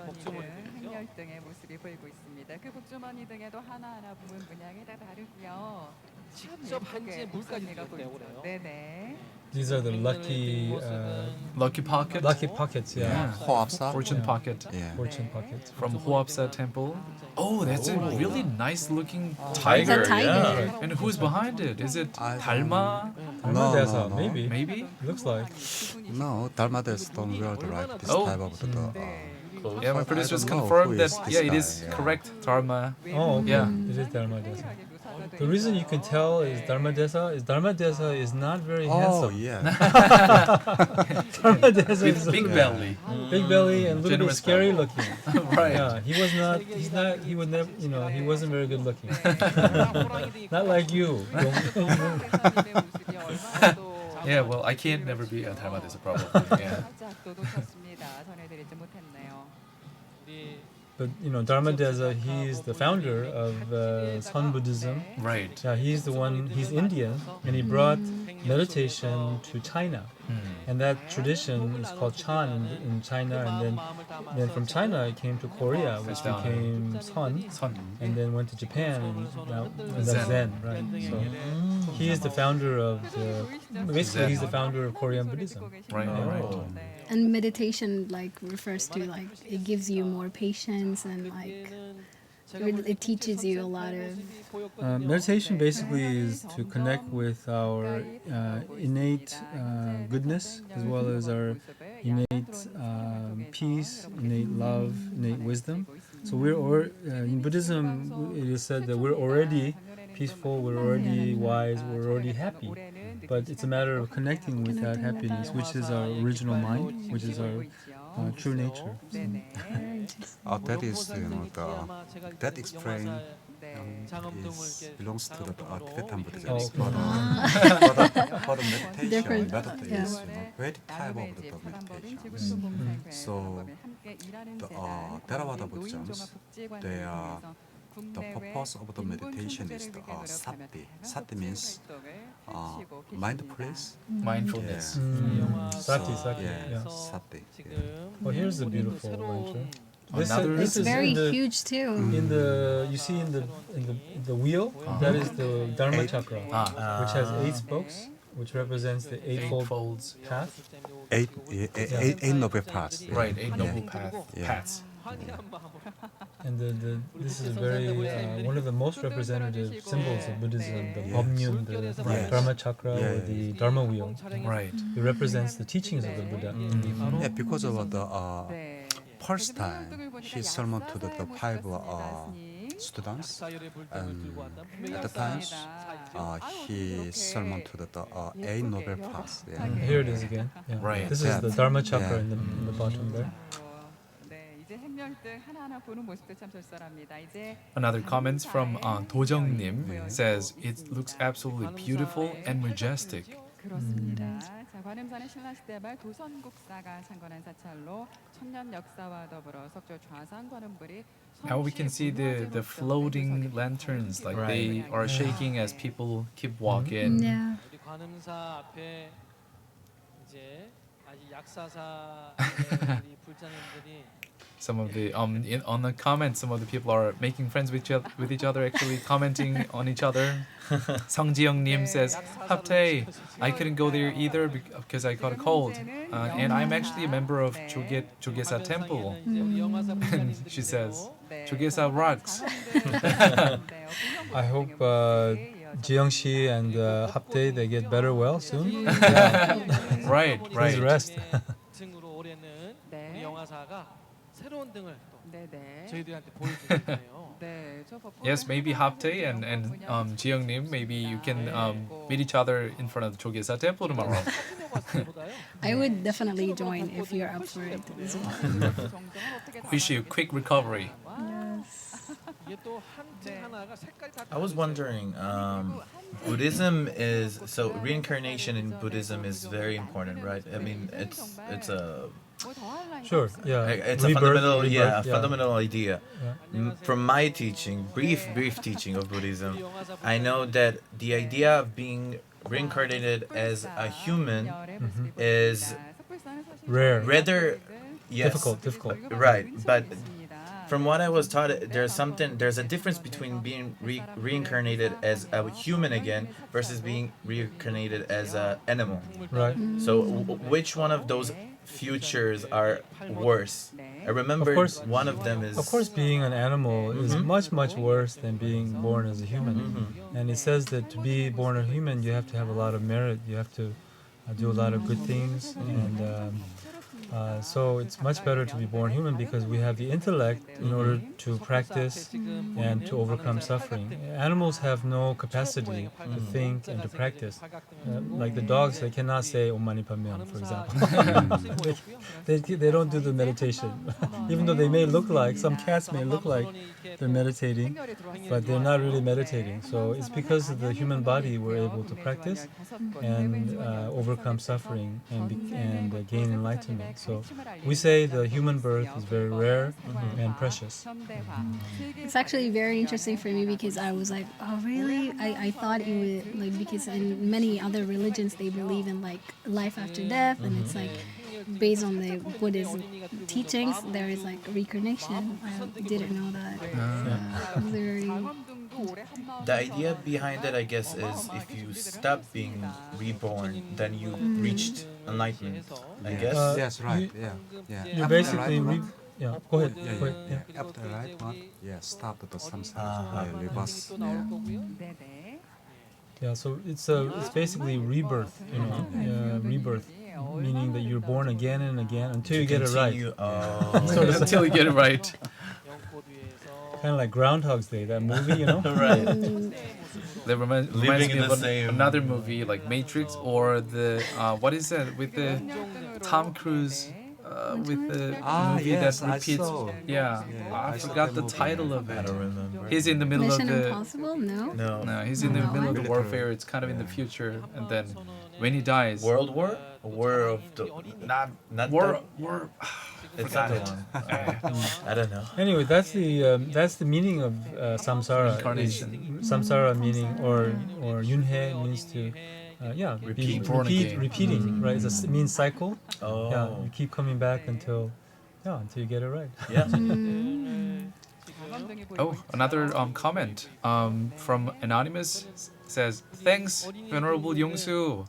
S7: 복주머니 등 행렬등의 모습이 보이고 있습니다. 그 복주머니 등에도 하나하나 부분 문양이 다 다르고요.
S6: 직접 한지에 물까지
S7: 가
S6: 줬대요, 그래요.
S7: 네네.
S1: These are the
S2: Lucky pocket.
S1: lucky pockets. Yeah.
S3: 호합사.
S2: Fortune pocket
S3: 예.
S1: Fortune pockets.
S2: from Hoapsa Temple. Oh, that's a really nice looking
S4: It's
S2: tiger.
S4: a tiger.
S1: Yeah.
S2: And who's behind it? Is it
S3: I-
S2: Dalma?
S3: No,
S1: Dharmadesa,
S3: no, no.
S1: maybe.
S2: Maybe?
S1: Looks like.
S3: No, Dalmades don't wear the right this
S2: Oh.
S3: type of the.
S2: Yeah, my
S3: But I
S2: producers
S3: don't know
S2: confirmed
S3: who
S2: that.
S3: is this
S2: Yeah, it
S3: guy,
S2: is
S3: yeah.
S2: correct. Dharma.
S1: Oh, okay.
S2: Yeah.
S1: It is Dharmadesa. The reason you can tell is Dharmadesa is not very
S3: Oh
S1: handsome.
S3: yeah.
S1: Dharmadesa is
S2: With big
S3: Yeah.
S2: belly.
S1: big belly and a little bit
S2: Generous
S1: scary
S2: belly.
S1: looking.
S2: Right.
S1: Yeah, he would never, he wasn't very good looking. Not like you.
S2: Yeah, well, I can't never be a Dharma. That's a problem. Yeah.
S7: 살짝 놓쳤습니다. 전해드리지 못했네요.
S6: 우리
S1: But Dharmadesa, he is the founder of Sun Buddhism.
S2: Right.
S1: Yeah, he's Indian, and he brought meditation to China. And that tradition is called Chan in China, and then from China it came to Korea, which became Sun,
S2: Sun.
S1: and then went to Japan, and that's
S2: Zen.
S1: Zen, right? So he is the founder of basically he's the founder of Korean Buddhism.
S2: Right, right.
S4: And meditation refers to it gives you more patience and it teaches you a lot of.
S1: Meditation basically is to connect with our innate goodness as well as our innate peace, innate love, innate wisdom. So in Buddhism, it is said that we're already peaceful, we're already wise, we're already happy. But it's a matter of connecting with that happiness, which is our original mind, which is our true nature.
S3: That is that explain belongs to the Tibetan Buddhism. For the meditation
S4: Different,
S3: method
S4: yeah.
S3: is very type of the meditation. So the Theravada Buddhisms, the purpose of the meditation is the sati. Sati means mindfulness.
S2: Mindfulness.
S1: Sati,
S3: So,
S1: sati.
S3: yeah,
S1: Yeah.
S3: sati.
S1: Well, here's a beautiful lecture.
S2: Another-
S1: This is
S4: Very
S1: in the,
S4: huge too.
S1: you see in the wheel, that is the Dharma chakra, which has 8 spokes, which represents the
S2: Eight
S1: eightfold
S2: folds.
S1: path.
S3: Eight noble paths. Yeah.
S2: Right, eight
S3: Yeah.
S2: noble paths.
S1: And this is very one of the most representative symbols of Buddhism, the Bamyun, the Dharma chakra, or the Dharma wheel.
S2: Right.
S1: It represents the teachings of the Buddha.
S3: Yeah, because of the first time he sermon to the 5 students, and at the times he sermon to the 8 noble paths. Yeah.
S1: Here it is again. Yeah.
S2: Right.
S1: This is the Dharma chakra
S3: Yeah.
S1: in the bottom there.
S7: 네, 이제 행렬등 하나하나 보는 모습도 참 절절합니다. 이제
S2: Another comments from Dojong-nim says it looks absolutely beautiful and majestic.
S7: 그렇습니다. 자, 관음산의 신라시대 말 도선국사가 창건한 사찰로 천년 역사와 더불어 석조 좌상 관음불이
S2: Now we can see the floating lanterns, like they are shaking as people keep walking.
S4: Yeah.
S6: 우리 관음사 앞에 이제 아직 약사사 우리 불자님들이
S2: Some of the on the comments, some of the people are making friends with each other, actually commenting on each other. Sung Ji-young-nim says, "Haptae, I couldn't go there either because I caught a cold, and I'm actually a member of Jogye-sa Temple." And she says, "Jogye-sa rocks."
S1: I hope Jiyoung-shi and Haptae, they get better well soon.
S2: Right,
S1: Please
S2: right.
S1: rest.
S6: 층으로 올해는
S7: 네,
S6: 새로운 등을 또
S7: 네네.
S6: 저희들한테 보여주셨네요.
S7: 네, 저
S2: Yes, maybe Haptae and Jiyoungnim, maybe you can meet each other in front of the Jogye-sa Temple tomorrow.
S6: 사진에 봤을 때보다요.
S4: I would definitely join if you're up for it as well.
S2: Wish you quick recovery.
S6: 이게 또 한 등 하나가 색깔이 다
S5: I was wondering, Buddhism is so reincarnation in Buddhism is very important, right? I mean, it's a
S1: Sure. Yeah.
S5: it's a
S1: Rebirth,
S5: fundamental
S1: rebirth, yeah.
S5: fundamental idea. From my teaching, brief teaching of Buddhism, I know that the idea of being reincarnated as a human is
S1: Rare.
S5: rather yes,
S1: Difficult.
S5: right, but from what I was taught, there's a difference between being reincarnated as a human again versus being reincarnated as an animal.
S1: Right.
S5: So which one of those futures are worse? I remember
S1: Of course.
S5: one of them is
S1: Of course, being an animal is much worse than being born as a human. And it says that to be born a human, you have to have a lot of merit. You have to do a lot of good things, and so it's much better to be born human because we have the intellect in order to practice and to overcome suffering. Animals have no capacity to think and to practice. Like the dogs, they cannot say Om Mani Padme Hum, for example. they don't do the meditation. Even though they may look like, some cats may look like they're meditating, but they're not really meditating. So it's because of the human body we're able to practice and overcome suffering and gain enlightenment. So we say the human birth is very rare and precious.
S4: It's actually very interesting for me because I was like, oh really? I thought it would, like, because in many other religions they believe in like life after death, and it's like based on the Buddhist teachings there is like reincarnation. I didn't know that. Very
S5: the idea behind it, I guess, is if you stop being reborn, then you reached enlightenment. I guess.
S3: Yes, right. Yeah.
S1: You
S3: After
S1: basically,
S3: enlightenment,
S1: yeah. Go ahead.
S3: yeah,
S1: Go
S3: yeah,
S1: ahead.
S3: yeah. After enlightenment, stop the samsara, reverse. Yeah.
S7: 네네.
S1: Yeah, so it's basically rebirth, rebirth, meaning that you're born again and again until you get it right.
S5: Continue-
S1: Sort of
S2: Until you get it right.
S1: kind of like Groundhog's Day, that movie,
S5: right.
S2: That reminds
S5: Living
S2: me
S5: in
S2: of
S5: the same-
S2: another movie like Matrix or the what is that with the Tom Cruise with the movie
S3: yes,
S2: that
S3: I
S2: repeats.
S3: saw.
S2: Yeah,
S3: Yeah,
S2: I
S3: I saw
S2: forgot
S3: that
S2: the
S3: movie.
S2: title of
S5: I
S2: it.
S5: don't remember.
S2: He's in the middle
S4: Mission
S2: of the
S4: Impossible? No.
S5: No.
S2: he's in the middle of the
S3: Military.
S2: warfare. It's kind of in the future, and then when he dies,
S5: World War? War of the not
S2: war.
S5: It's not the one. I don't know.
S1: Anyway, that's the meaning of samsara.
S2: Incarnation.
S1: Samsara meaning or yunhe means to repeating, right? It means cycle.
S5: Oh.
S1: Yeah, you keep coming back until you get it right.
S5: Yeah.
S2: Oh, another comment from Anonymous says, "Thanks, Venerable Yongsu.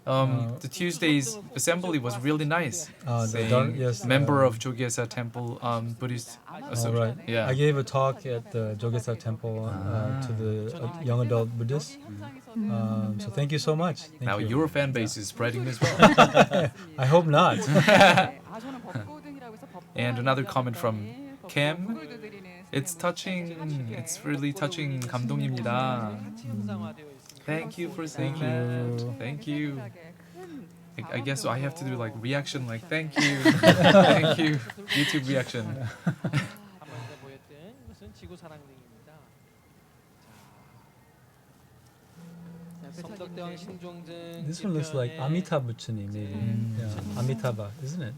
S2: The Tuesday's assembly was really nice. Saying,
S1: yes,
S2: member of Jogye-sa Temple Buddhist
S1: All
S2: Association."
S1: right.
S2: Yeah.
S1: I gave a talk at the Jogye-sa Temple to the young adult Buddhists. So thank you so much. Thank
S2: Now
S1: you.
S2: your fan base is spreading as well.
S1: I hope not.
S2: And another comment from Kim. It's touching. It's really touching. 감동입니다. Thank you for saying that. Thank you. I guess I have to do like reaction, like thank you, thank you, YouTube reaction.
S6: 한번에 보였던 것은 지구 사랑등입니다. 성덕대왕 신종등.
S1: This one looks like Amitabh Bachchani, maybe. Yeah, Amitabha, isn't it?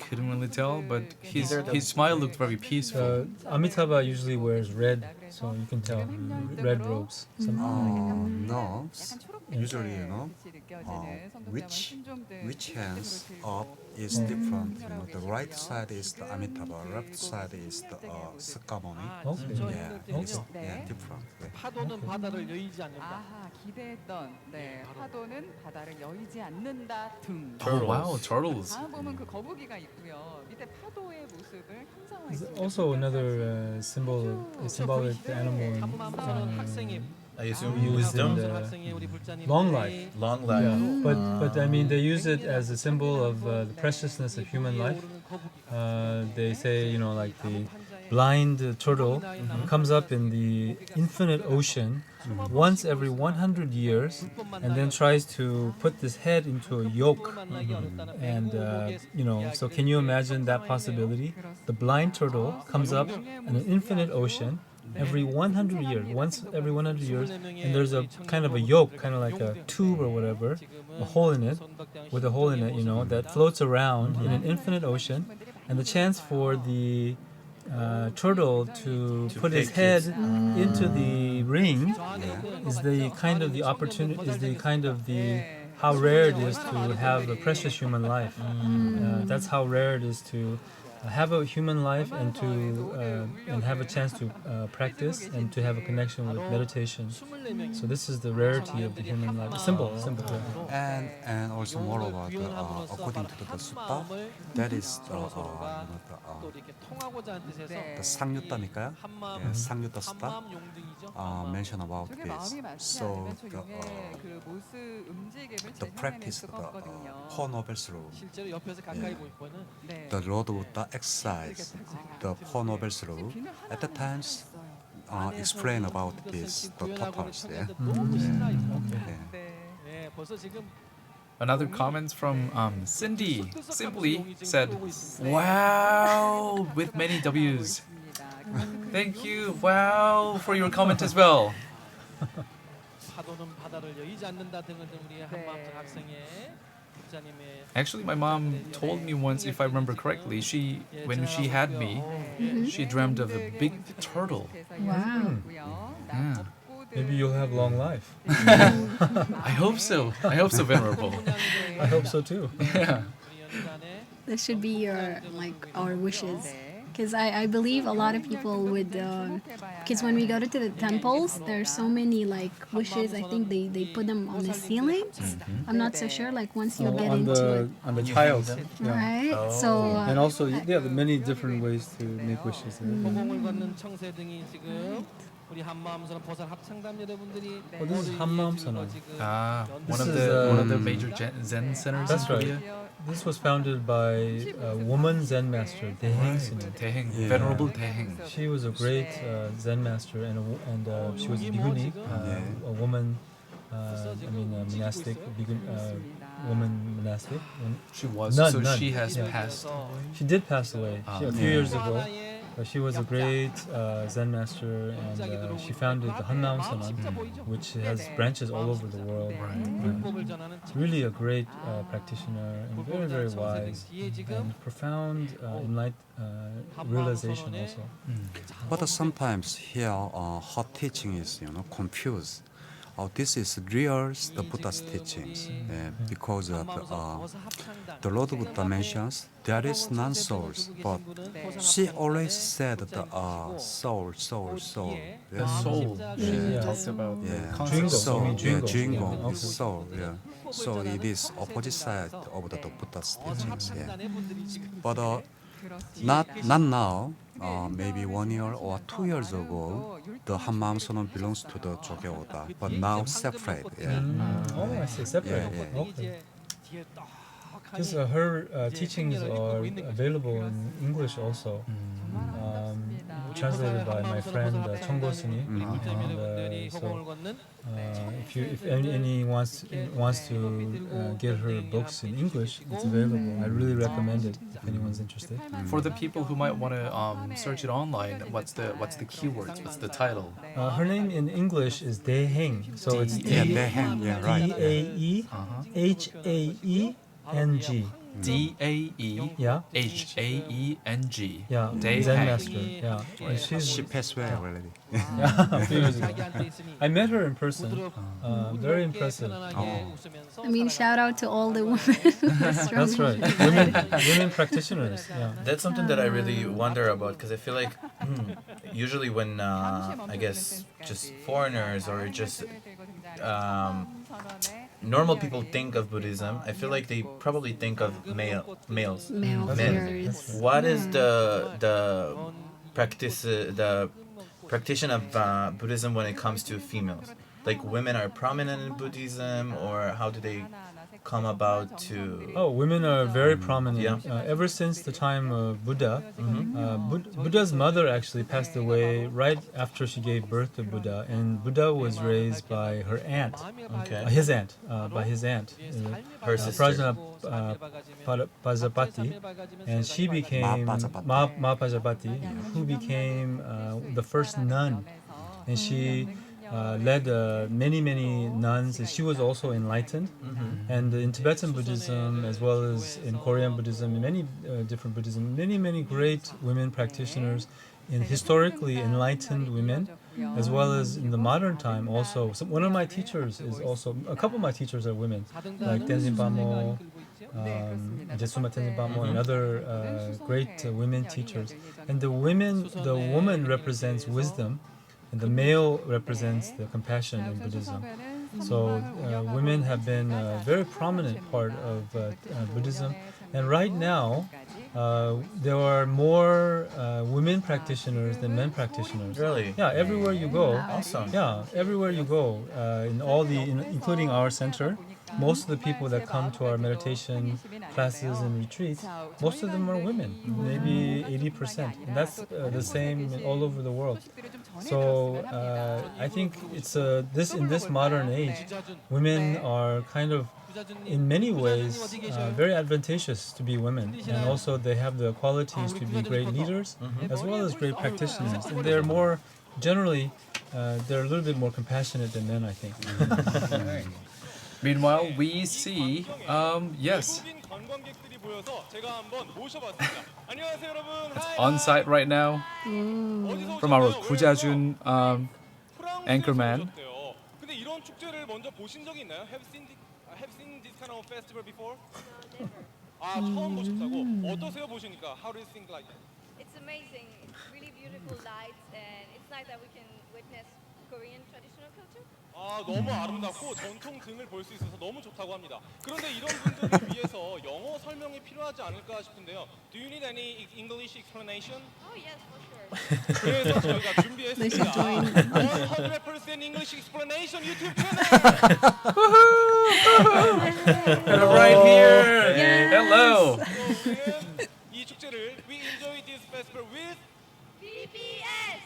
S2: Couldn't really tell, but his smile looked very peaceful.
S1: Amitabha usually wears red, so you can tell. Red robes.
S3: No. Usually, which hands up is different. The right side is the Amitabha, left side is the Sakamuni.
S1: Okay.
S3: Yeah, it's different. Yeah.
S6: 파도는 바다를 여의지 않는다.
S7: 아하, 기대했던 파도는 바다를 여의지 않는다 등.
S2: Oh wow, turtles.
S7: 다음 보면 그 거북이가 있고요. 밑에 파도의 모습을 형상화
S1: It's
S7: 있습니다.
S1: also another symbolic animal.
S6: 한밤섬은 학생이
S5: I assume
S1: Used in
S5: wisdom,
S1: the long life.
S5: long life.
S1: Yeah, but I mean they use it as a symbol of the preciousness of human life. they say, you know, like the blind turtle comes up in the infinite ocean once every 100 years and then tries to put this head into a yoke. And, you know, so can you imagine that possibility? The blind turtle comes up in an infinite ocean every 100 years, once every 100 years, and there's a kind of a yoke, kind of like a tube or whatever, a hole in it, with a hole in it, you know, that floats around in an infinite ocean, and the chance for the turtle to put his head into the ring is the kind of the opportunity, is the kind of the how rare it is to have a precious human life. That's how rare it is to have a human life and to and have a chance to practice and to have a connection with meditation. So this is the rarity of the human life. Simple.
S3: And also moreover, according to the sutta, that is the 상유따니까요? Yeah, 상유따 sutta mention about this. So the practice of the Four Noble Truths, the Lord Buddha exercise the Four Noble Truths at the times explain about this the totals. Yeah.
S2: Another comment from Cindy simply said, "Wow," with many W's. Thank you, wow, for your comment as well. Actually, my mom told me once, if I remember correctly, when she had me, she dreamt of a big turtle.
S4: Wow.
S2: Yeah.
S1: Maybe you'll have long life.
S2: I hope so. I hope so, Venerable.
S1: I hope so too.
S2: Yeah.
S4: This should be our wishes. Because I believe a lot of people would, because when we go to the temples, there are so many like wishes. I think they put them on the ceiling. I'm not so sure. Like once you get into it,
S1: on the tiles,
S4: right? So
S1: and also there are many different ways to make wishes. Oh, this is Hammam-sana.
S2: One of the major Zen centers
S1: That's
S2: in
S1: right.
S2: Korea.
S1: This was founded by a woman Zen master, Daeheng Sinin.
S2: Daeheng, Venerable Daeheng.
S1: She was a great Zen master, and she was a bhikkhuni, a woman. Monastic, woman monastic.
S2: She was.
S1: Nun,
S2: so
S1: nun.
S2: she has passed.
S1: She did pass away a few years ago. She was a great Zen master, and she founded the Hammam-sana, which has branches all over the world. Really a great practitioner and very, very wise and profound realization also.
S3: But sometimes here her teaching is confused. This is real the Buddha's teachings because the Lord Buddha mentions there is none souls, but she always said the soul.
S2: The soul. She talks about the concept.
S3: Soul,
S1: 주인공.
S3: 주인공 is soul. Yeah. So it is opposite side of the Buddha's teachings. Yeah. But not now. Maybe 1 year or 2 years ago, the Hammam-sana belongs to the Jogye-sa, but now separate. Yeah.
S1: Oh, I see. Separate.
S3: Yeah.
S1: Okay. Because her teachings are available in English also, translated by my friend Chonggo Suni. So if anyone wants to get her books in English, it's available. I really recommend it if anyone's interested.
S2: For the people who might want to search it online, what's the keywords? What's the title?
S1: Her name in English is Daeheng. So it's
S3: Daeheng. Yeah, right.
S1: Daeheeng.
S2: Daeheng.
S1: Yeah.
S2: Haeeng.
S1: Yeah.
S2: Daeheng.
S1: Zen master. Yeah. And
S3: She passed away already.
S1: a few years ago. I met her in person. Very impressive.
S4: I mean, shout out to all the women.
S1: That's right. Women practitioners. Yeah.
S5: That's something that I really wonder about, because I feel like usually when I guess just foreigners or just normal people think of Buddhism, I feel like they probably think of males.
S4: Male
S5: Men.
S4: figures.
S5: What is the practitioner of Buddhism when it comes to females? Like women are prominent in Buddhism, or how do they come about to?
S1: Oh, women are very prominent.
S5: Yeah.
S1: Ever since the time of Buddha, Buddha's mother actually passed away right after she gave birth to Buddha, and Buddha was raised by her aunt,
S5: Okay.
S1: his aunt, by his aunt,
S5: Her sister.
S1: Prajapati, and she became Ma Prajapati, who became the first nun, and she led many nuns. She was also enlightened, and in Tibetan Buddhism as well as in Korean Buddhism, in many different Buddhism, many great women practitioners, in historically enlightened women, as well as in the modern time also. One of my teachers is also, a couple of my teachers are women, like Tenzin Palmo, Jesuma Tenzin Palmo, and other great women teachers. And the woman represents wisdom, and the male represents the compassion in Buddhism. So women have been a very prominent part of Buddhism. And right now, there are more women practitioners than men practitioners.
S5: Really?
S1: Yeah, everywhere you go.
S5: Awesome.
S1: Yeah, everywhere you go, including our center, most of the people that come to our meditation classes and retreats, most of them are women, maybe 80%. And that's the same all over the world. So I think it's in this modern age, women are kind of, in many ways, very advantageous to be women, and also they have the qualities to be great leaders as well as great practitioners. And they're more generally, they're a little bit more compassionate than men, I think.
S2: Meanwhile, we see, yes, on site right now from our 구자준 anchorman.
S8: 근데 이런 축제를 먼저 보신 적이 있나요? Have seen this kind of festival before? 아, 처음 보셨다고? 어떠세요 보시니까? How do you think like that?
S9: It's amazing. It's really beautiful lights, and it's nice that we can witness Korean traditional culture.
S8: 아, 너무 아름답고 전통 등을 볼 수 있어서 너무 좋다고 합니다. 그런데 이런 분들을 위해서 영어 설명이 필요하지 않을까 싶은데요. Do you need any English explanation?
S9: Oh yes, for sure.
S8: 그래서 저희가 준비했습니다. 100% English explanation 유튜브 채널.
S2: Right here.
S4: Yes.
S2: Hello.
S8: 우리는 이 축제를 We enjoy this festival with
S9: BBS.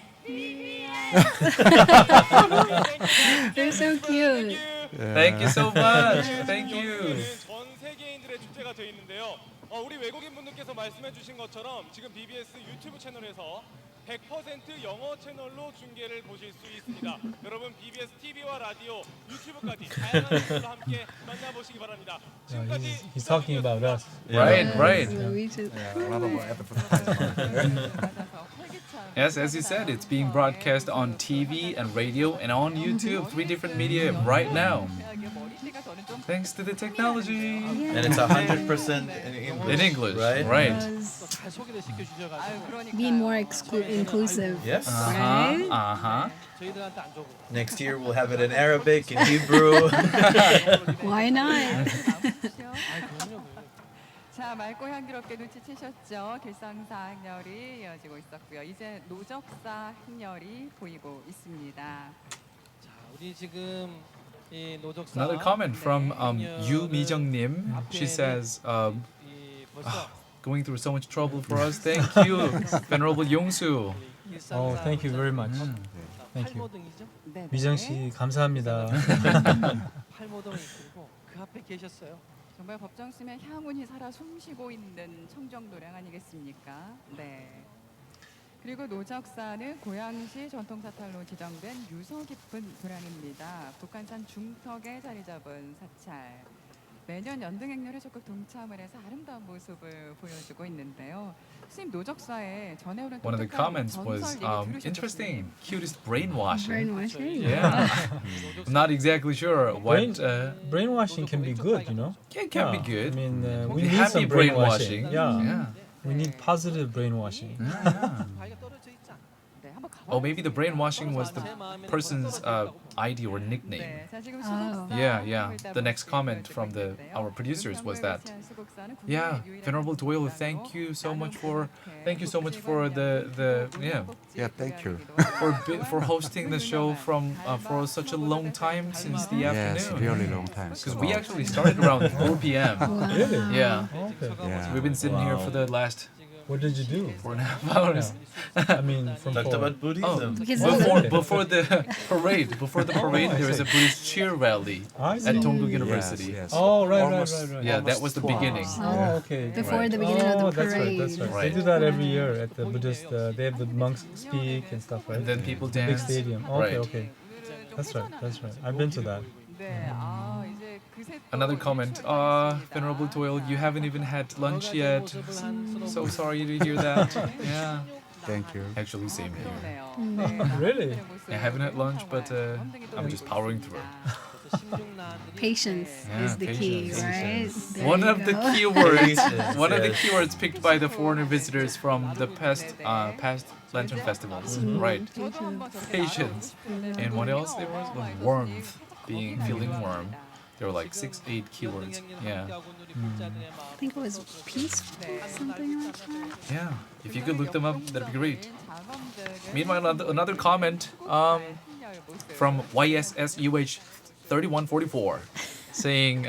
S4: They're so cute.
S2: Thank you so much. Thank you.
S8: 전 세계인들의 축제가 되어 있는데요. 우리 외국인 분들께서 말씀해주신 것처럼 지금 BBS 유튜브 채널에서 100% 영어 채널로 중계를 보실 수 있습니다. 여러분 BBS TV와 라디오, 유튜브까지 다양한 채널로 함께 만나보시기 바랍니다. 지금까지
S1: He's talking about us.
S2: Right.
S4: So we should.
S2: Yes, as you said, it's being broadcast on TV and radio and on YouTube, 3 different media right now. Thanks to the technology.
S5: And it's 100% in English.
S2: In English,
S5: right?
S2: right.
S6: 잘 소개를 시켜주셔가지고
S4: Be more inclusive.
S5: Yes.
S4: Right?
S6: 저희들한테 안 좋고.
S5: Next year we'll have it in Arabic, in Hebrew.
S4: Why not?
S7: 자, 맑고 향기롭게 눈치채셨죠? 길상사 행렬이 이어지고 있었고요. 이제 노적사 행렬이 보이고 있습니다.
S6: 자, 우리 지금 이 노적사.
S2: Another comment from Yu Mi-jung-nim. She says, going through so much trouble for us. Thank you, Venerable Yongsu.
S1: Oh, thank you very much. Thank you.
S6: 팔모등이죠?
S1: 미정 씨 감사합니다.
S6: 팔모등이 있고 그 앞에 계셨어요.
S7: 정말 법정심에 향운이 살아 숨쉬고 있는 청정 노량 아니겠습니까? 네. 그리고 노적사는 고양시 전통사찰로 지정된 유서 깊은 도량입니다. 북한산 중턱에 자리 잡은 사찰. 매년 연등행렬에 적극 동참을 해서 아름다운 모습을 보여주고 있는데요. 스님 노적사에 전해오는
S2: One of the comments was interesting, cutest brainwashing.
S4: Brainwashing.
S2: Yeah, I'm not exactly sure what.
S1: Brainwashing can be good, you know.
S2: It can be good.
S1: I mean, we
S2: The
S1: need
S2: happy
S1: some brainwashing.
S2: brainwashing.
S1: Yeah.
S2: Yeah.
S1: We need positive brainwashing.
S6: 바위가 떨어져 있지 않나?
S7: 네, 한번
S2: Oh, maybe the brainwashing was the person's ID or nickname.
S7: 네, 자, 지금
S4: Oh.
S7: 수국사
S2: Yeah.
S7: 읽다
S2: The next
S7: 보니까
S2: comment from
S7: 보여드렸는데요.
S2: our producers was that.
S7: 불평을 수국사는
S2: Yeah,
S7: 국내의 유일한
S2: Venerable Doyle,
S7: 한국사로
S2: thank you so much
S7: 나눔
S2: for the
S3: Yeah, thank you.
S2: for hosting the show from for such a long time since the
S3: Yes,
S2: afternoon.
S3: really long time.
S2: Because we actually started around 4 p.m.
S1: Really?
S2: Yeah.
S1: Okay.
S3: Yeah.
S2: We've been sitting here for the last
S1: What did you do?
S2: 4.5 hours.
S1: I mean, from
S5: Talked
S1: 4.
S5: about Buddhism.
S4: Because
S2: Before the parade, there was a Buddhist cheer rally
S1: I
S2: at
S1: see.
S2: Dongguk
S3: Yes,
S2: University.
S3: yes.
S1: Oh, right.
S2: Yeah, that was the beginning.
S1: Oh, okay.
S4: Before the beginning of the
S1: That's right.
S4: parade.
S1: That's right.
S2: Right.
S1: They do that every year at the Buddhist. They have the monks speak and stuff, right?
S2: And then people
S1: The big
S2: dance.
S1: stadium.
S2: Right.
S1: Okay. That's right. That's right. I've been to that.
S7: 네, 아, 이제 그새 또
S2: Another comment. Venerable Doyle, you haven't even had lunch yet. So sorry to hear that. Yeah.
S3: Thank you.
S2: Actually, same here.
S7: 그러네요. 네,
S1: Really?
S2: I haven't had lunch, but I'm just powering through.
S4: Patience
S2: Yeah,
S4: is the key,
S2: patience.
S4: right? There
S2: One
S4: you
S2: of the
S4: go.
S2: keywords,
S5: Patience,
S2: one of the
S5: yes.
S2: keywords picked by the foreigner visitors from the past lantern festivals, right?
S7: 저도 한번 저렇게
S2: Patience. And what else there was? Warmth, feeling warm. There were like 6-8 keywords. Yeah,
S4: I think it was peaceful, something like that.
S2: yeah. If you could look them up, that'd be great.
S7: 작업들을
S2: Meanwhile, another comment from YSSUH 3144 saying,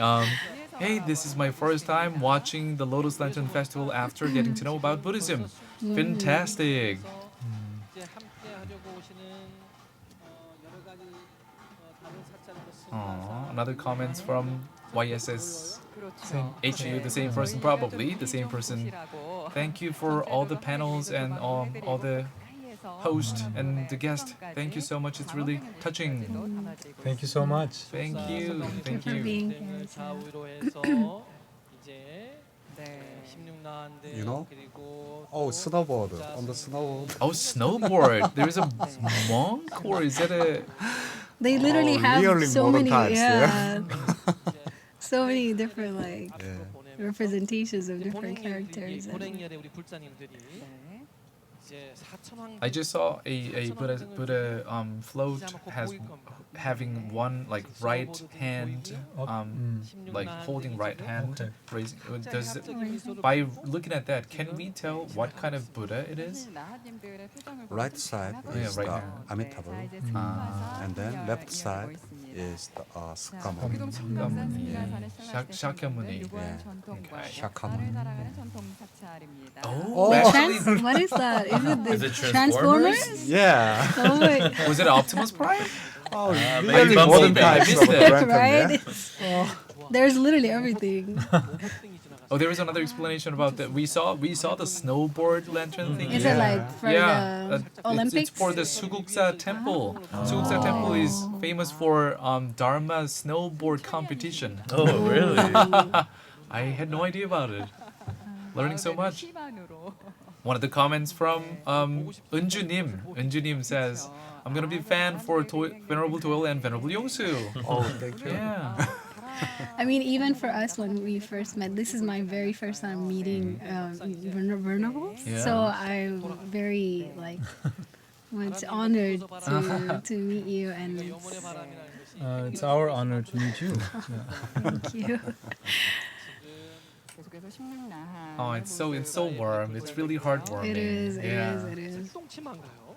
S2: hey, this is my first time watching the Lotus Lantern Festival after getting to know about Buddhism. Fantastic.
S6: 이제 함께 하려고 오시는 여러 가지 다른 사찰
S2: Another comments from YSS
S7: 그렇죠.
S2: HU, the same person probably, the same person. Thank you for all the panels and all the host and the guest. Thank you so much. It's really touching.
S1: Thank you so much.
S2: Thank you. Thank
S4: For
S2: you.
S4: being here.
S6: 좌우로 해서 이제
S7: 네.
S6: 16나인데
S3: You know?
S6: 그리고
S3: Oh, snowboard. On the snowboard.
S2: Oh, snowboard. There's a monk, or is that a?
S4: They literally
S3: Oh,
S4: have
S3: really
S4: so
S3: modern
S4: many,
S3: times,
S4: yeah, so many different like
S3: Yeah.
S4: representations of different characters.
S6: 고랭열의 우리 불자님들이
S7: 네.
S6: 이제 4천왕
S2: I just saw a Buddha float having one like right hand like holding right hand
S1: Okay.
S2: raising. Does it, by looking at that, can we tell what kind of Buddha it is?
S7: 나하님들의 표정을
S3: Right side
S2: Yeah,
S3: is
S2: right
S3: the
S2: hand.
S3: Amitabha, and then left side is the Sakamuni.
S2: Shakyamuni.
S3: Okay.
S7: 샤카무니. 사랑하는 전통 사찰입니다.
S2: Oh, actually,
S4: What is that? Is it the
S5: Is it
S4: Transformers?
S5: Transformers?
S3: Yeah.
S4: Oh my,
S2: was it Optimus Prime?
S3: Oh,
S5: maybe
S3: really
S5: Bumblebee.
S3: modern
S2: I
S3: times
S2: missed
S3: of the
S2: it.
S3: Lantern,
S4: right?
S3: yeah?
S4: It's- There's literally everything.
S2: Oh, there is another explanation about that. We saw the snowboard lantern thing.
S4: Is it like for
S2: Yeah,
S4: the Olympics?
S2: it's for the Suguksa Temple. Suguksa Temple is famous for Dharma snowboard competition.
S5: Oh, really?
S2: I had no idea about it. Learning so much.
S7: 희망으로.
S2: One of the comments from Unjunim. Unjunim says, "I'm gonna be a fan for Venerable Doyle and Venerable Yongsu."
S3: Oh, thank you.
S2: Yeah.
S4: I mean, even for us when we first met, this is my very first time meeting Vernables.
S2: Yeah.
S4: So I'm very like much honored to meet you, and
S1: It's our honor to meet you. Yeah.
S4: thank you.
S7: 계속해서 16나하.
S2: Oh, it's so warm. It's really heartwarming.
S4: It is. It
S2: Yeah.
S4: is. It is.
S6: 색동치마인가요?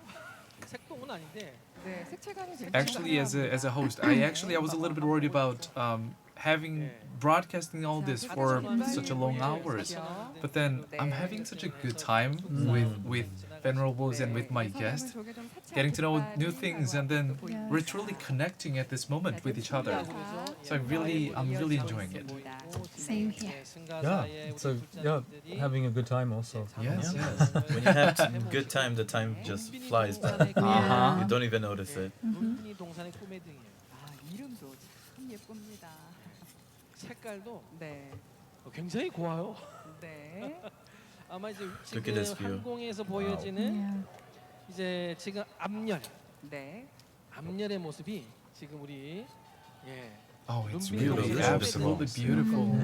S6: 색동은 아닌데
S7: 네, 색채감이 되게
S2: Actually, as a host, I was a little bit worried about having broadcasting all this for such a long hours. But then I'm having such a good time with Venerables and with my guest, getting to know new things, and then we're truly connecting at this moment with each other. So I'm really enjoying it.
S4: Same here.
S1: Yeah, it's having a good time also.
S2: Yes,
S1: Yeah.
S2: yes.
S5: When you have good time, the time just flies by.
S2: Uh-huh.
S5: You don't even notice it.
S6: 이 동산의 꿈의 등이에요.
S7: 아, 이름도 참 예쁩니다.
S6: 색깔도
S7: 네.
S6: 굉장히 고와요.
S7: 네.
S6: 아마 이제
S5: Look at this
S6: 지금
S5: view.
S6: 항공에서 보여지는
S4: Yeah.
S6: 이제 지금 앞열
S7: 네.
S6: 앞열의 모습이 지금 우리
S2: Oh, it's
S5: Beautiful.
S2: really absolutely beautiful.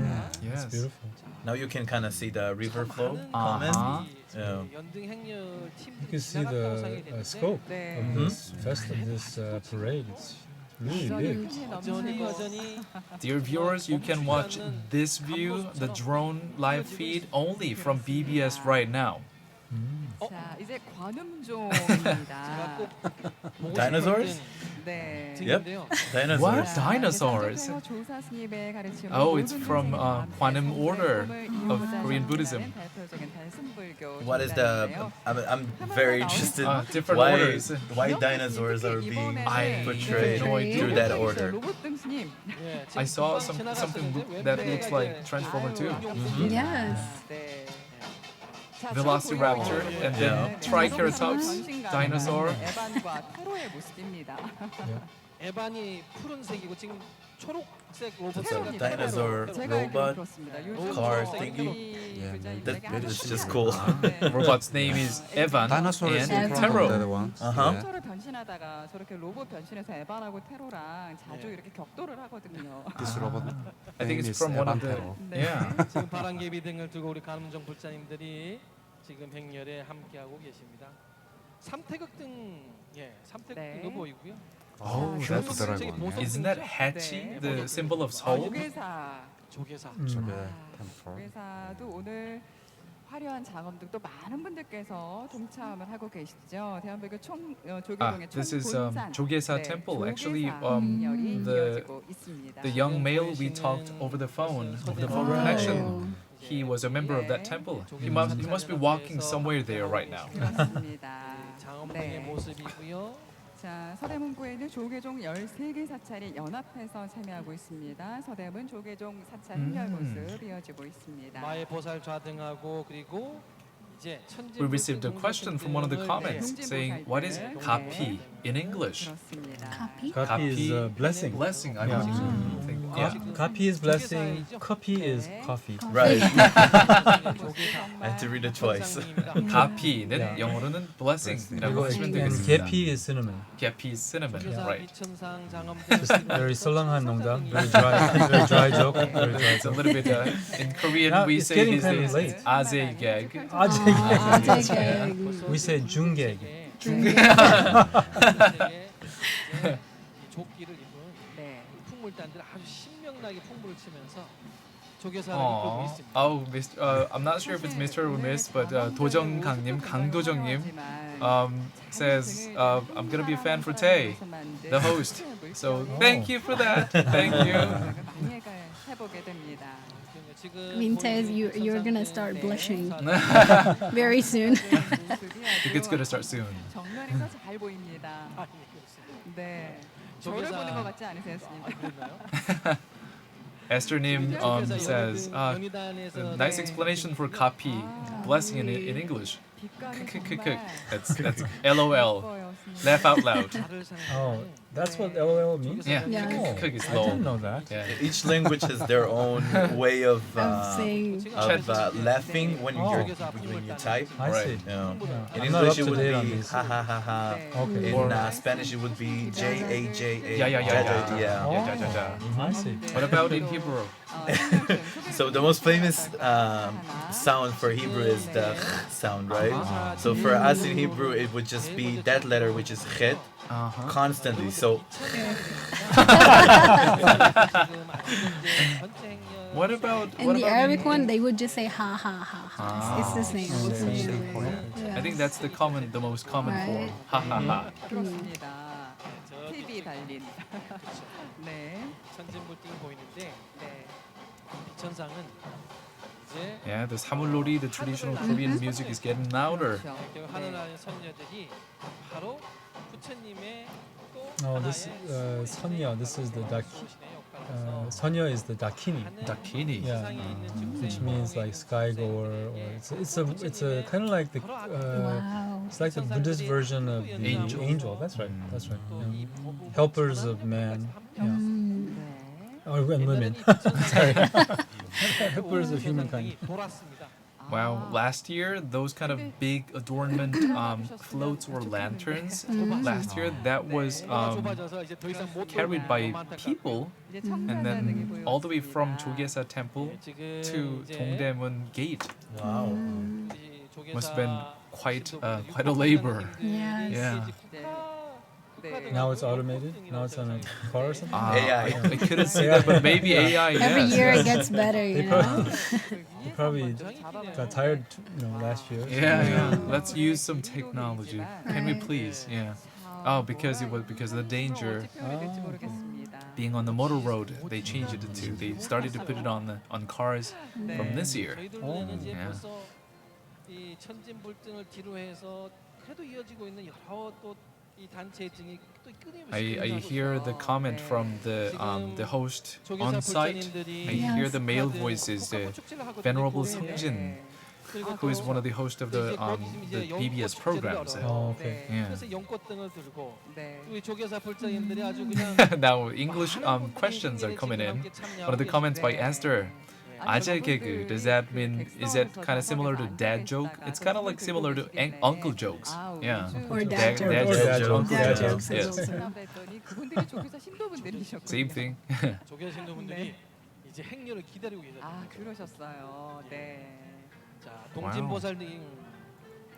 S2: Yes.
S1: It's beautiful.
S5: Now you can kind of see the river flow come
S2: Uh-huh.
S5: in. Yeah.
S6: 연등 행렬 팀들이
S1: You can see
S6: 지나갔다고
S1: the
S6: 생각이 되는데
S1: scope
S7: 네.
S1: of this festival, this parade. It's really big.
S6: 여전히
S2: Dear viewers, you can watch this view, the drone live feed, only from BBS right now.
S7: 자, 이제 관음종입니다.
S5: Dinosaurs?
S7: 네.
S5: Yep.
S2: What?
S5: Dinosaurs.
S2: Dinosaurs?
S7: 조사 스님의 가르침으로
S2: Oh, it's
S7: 모든
S2: from
S7: 스님과
S2: Quantum Order
S7: 성품을
S2: of
S7: 이용하자는
S2: Korean Buddhism.
S7: 대표적인 달승불교
S5: What is the?
S7: 집단인데요.
S5: I'm very interested.
S2: Different
S5: why
S2: orders.
S5: why dinosaurs are being
S2: I
S5: portrayed
S2: have no idea.
S5: through that order?
S7: 로봇 등 스님.
S2: I saw something that looks like Transformer 2.
S4: Yes.
S7: 네.
S2: Velociraptor and then Triceratops, dinosaur.
S7: 에반과 테로의 모습입니다.
S6: 에반이 푸른색이고 지금 초록색 로봇
S5: It's a dinosaur
S7: 제가 알기로는
S5: robot.
S7: 그렇습니다. 요즘
S5: car
S7: 뭐
S5: thingy.
S7: 교자님들에게
S5: That
S7: 아주
S5: is just
S7: 중요한
S5: cool.
S7: 네.
S2: Robot's name is Evan
S3: Dinosaur is
S2: and
S3: in front of
S2: Taro.
S3: the other ones.
S5: Uh-huh.
S7: 로봇으로 변신하다가 저렇게 로봇 변신해서 에반하고 테로랑 자주 이렇게 격돌을 하거든요.
S3: This robot
S2: I think
S3: name
S2: it's
S3: is
S2: from one of
S3: Evan
S2: the.
S3: Taro.
S2: Yeah.
S6: 지금 바람개비 등을 들고 우리 가문정 불자님들이 지금 행렬에 함께하고 계십니다. 삼태극 등, 삼태극 등도 보이고요.
S2: Oh,
S3: that's
S2: that's. Isn't that Hachi, the symbol of Seoul?
S7: 조계사.
S6: 조계사.
S3: 저게
S5: Mm.
S3: 템플.
S7: 조계사도 오늘 화려한 장엄 등또 많은 분들께서 동참을 하고 계시죠. 대한민국 조계동의
S2: This is
S7: 총본산.
S2: Jogye-sa Temple. Actually,
S7: 행렬이
S2: the
S7: 이어지고 있습니다.
S2: the young male we talked over the phone connection.
S4: Oh.
S2: He was a member of that temple. He must be walking somewhere there right now.
S7: 그렇습니다.
S6: 장엄등의 모습이고요.
S7: 자, 서대문구에는 조계종 13개 사찰이 연합해서 참여하고 있습니다. 서대문 조계종 사찰 행렬 모습 이어지고 있습니다.
S6: 마의 보살 좌등하고 그리고 이제
S2: We received a question from one of the comments saying, "What is kapi in English?"
S7: 그렇습니다.
S4: Copy?
S1: Kapi is blessing.
S2: Blessing. I
S1: Yeah.
S2: think. Yeah.
S1: Kapi is blessing. Kopi is coffee.
S5: Right. I had to read it twice.
S2: Kapi는
S1: Yeah.
S2: 영어로는 blessing이라고
S1: 그리고
S2: 하시면
S1: and
S2: 되겠습니다.
S1: kepi is cinnamon.
S2: Kepi is cinnamon, right?
S6: 비천상 장엄등
S1: Just very 썰렁한 농담. Very dry joke. Very dry
S2: It's a
S1: joke.
S2: little bit in Korean.
S1: Now
S2: We
S1: it's
S2: say
S1: getting
S2: these
S1: kind of
S2: days
S1: late.
S2: as a gag.
S4: Ajay.
S1: We say 중객.
S6: 조끼를 입은
S7: 네.
S6: 풍물단들 아주 신명나게 풍물을 치면서 조계사를 이끌고 있습니다.
S2: Oh, I'm not sure if it's Mr. or Miss, but 도정강님, 강도정님 says I'm gonna be a fan for Tae, the host. So thank you for that. Thank you.
S7: 많이 해보게 됩니다.
S4: Mintez, you're gonna start blushing very soon.
S2: I think it's gonna start soon.
S7: 정면에서 잘 보입니다. 네. 저를 보는 것 같지 않으세요, 스님?
S2: Esther Nim says, nice explanation for kapi, blessing in English. That's LOL. Laugh out loud.
S1: Oh, that's what LOL means?
S2: Yeah,
S4: Yeah.
S1: Oh,
S2: is
S1: I
S2: lol.
S1: didn't know that.
S2: Yeah.
S5: Each language has their own way of
S4: Saying
S5: laughing when
S1: Oh.
S5: you type.
S1: I
S2: Right.
S1: see.
S5: You know.
S1: Yeah.
S5: In
S1: I'm not
S5: English
S1: up
S5: it
S1: to date on
S5: would be
S1: these.
S5: ha ha ha ha.
S1: Okay.
S5: In
S2: Or-
S5: Spanish it would be J-A-J-A.
S2: Yeah.
S5: Yeah.
S2: Yeah.
S1: I see.
S2: What about in Hebrew?
S5: So the most famous sound for Hebrew is the ch sound, right? So for us in Hebrew, it would just be that letter, which is chet, constantly. So
S2: What about?
S4: in the Arabic one, they would just say ha ha ha ha. It's the same.
S2: I think that's the most common form. Ha ha ha.
S7: 그렇습니다. TV 달린. 네.
S6: 천진불등이 보이는데 비천상은 이제
S2: Yeah, the 사물놀이, the traditional Korean music is getting louder.
S7: 그렇죠.
S6: 결국 하늘나라의 선녀들이 바로 부처님의 또
S1: Oh, this
S6: 하나의
S1: Sonya. This is the
S6: 소신의 역할로서
S1: Sonya is the dakini.
S2: Dakini.
S1: Yeah,
S6: 세상에 있는
S1: which
S6: 중생이
S1: means like skygoer, or it's a kind of like the
S4: Wow.
S1: it's like the Buddhist version of the angel. That's right. That's right. Yeah. Helpers of man. Yeah.
S4: Mm.
S7: 네.
S1: Oh, and women. Sorry. Helpers of humankind.
S6: 돌았습니다.
S2: Wow, last year those kind of big adornment floats or lanterns. Last year that was carried by people, and then all the way from Jogye-sa Temple to Dongdaemun Gate.
S5: Wow.
S2: Must have been quite a labor.
S4: Yes.
S2: Yeah.
S1: Now it's automated. Now it's on a car or something.
S5: AI.
S2: I couldn't see that, but maybe AI.
S4: Every
S2: yes,
S4: year
S2: yes.
S4: it gets better, you know.
S1: They probably got tired, last year.
S2: Yeah. Let's use some technology. Can we please? Yeah. Oh, because of the danger being on the motor road. They changed it to. They started to put it on cars from this year. Yeah.
S6: 이 천진불등을 뒤로 해서 그래도 이어지고 있는 여러 또 이 단체의 증이 또 끊임없이
S2: I hear the comment from the host on site. I hear the male voices, Venerable Seongjin, who is one of the hosts of the BBS programs.
S1: Oh, okay.
S2: Yeah.
S6: 그래서 연꽃등을 들고
S7: 네.
S6: 우리 조계사 불자님들이 아주 그냥
S2: Now English questions are coming in. One of the comments by Esther. 아재 개그, does that mean, is that kind of similar to dad joke? It's kind of like similar to uncle jokes. Yeah.
S4: Or dad jokes.
S1: Dad
S2: jokes,
S1: jokes.
S2: uncle
S4: Dad
S2: jokes.
S4: jokes
S2: Yes.
S4: as well.
S7: 그분들이 조교사 신도분들이셨군요.
S2: Same thing.
S6: 조계 신도분들이 이제 행렬을 기다리고 계셨습니다.
S7: 아 그러셨어요. 네.
S6: 자, 동진보살님,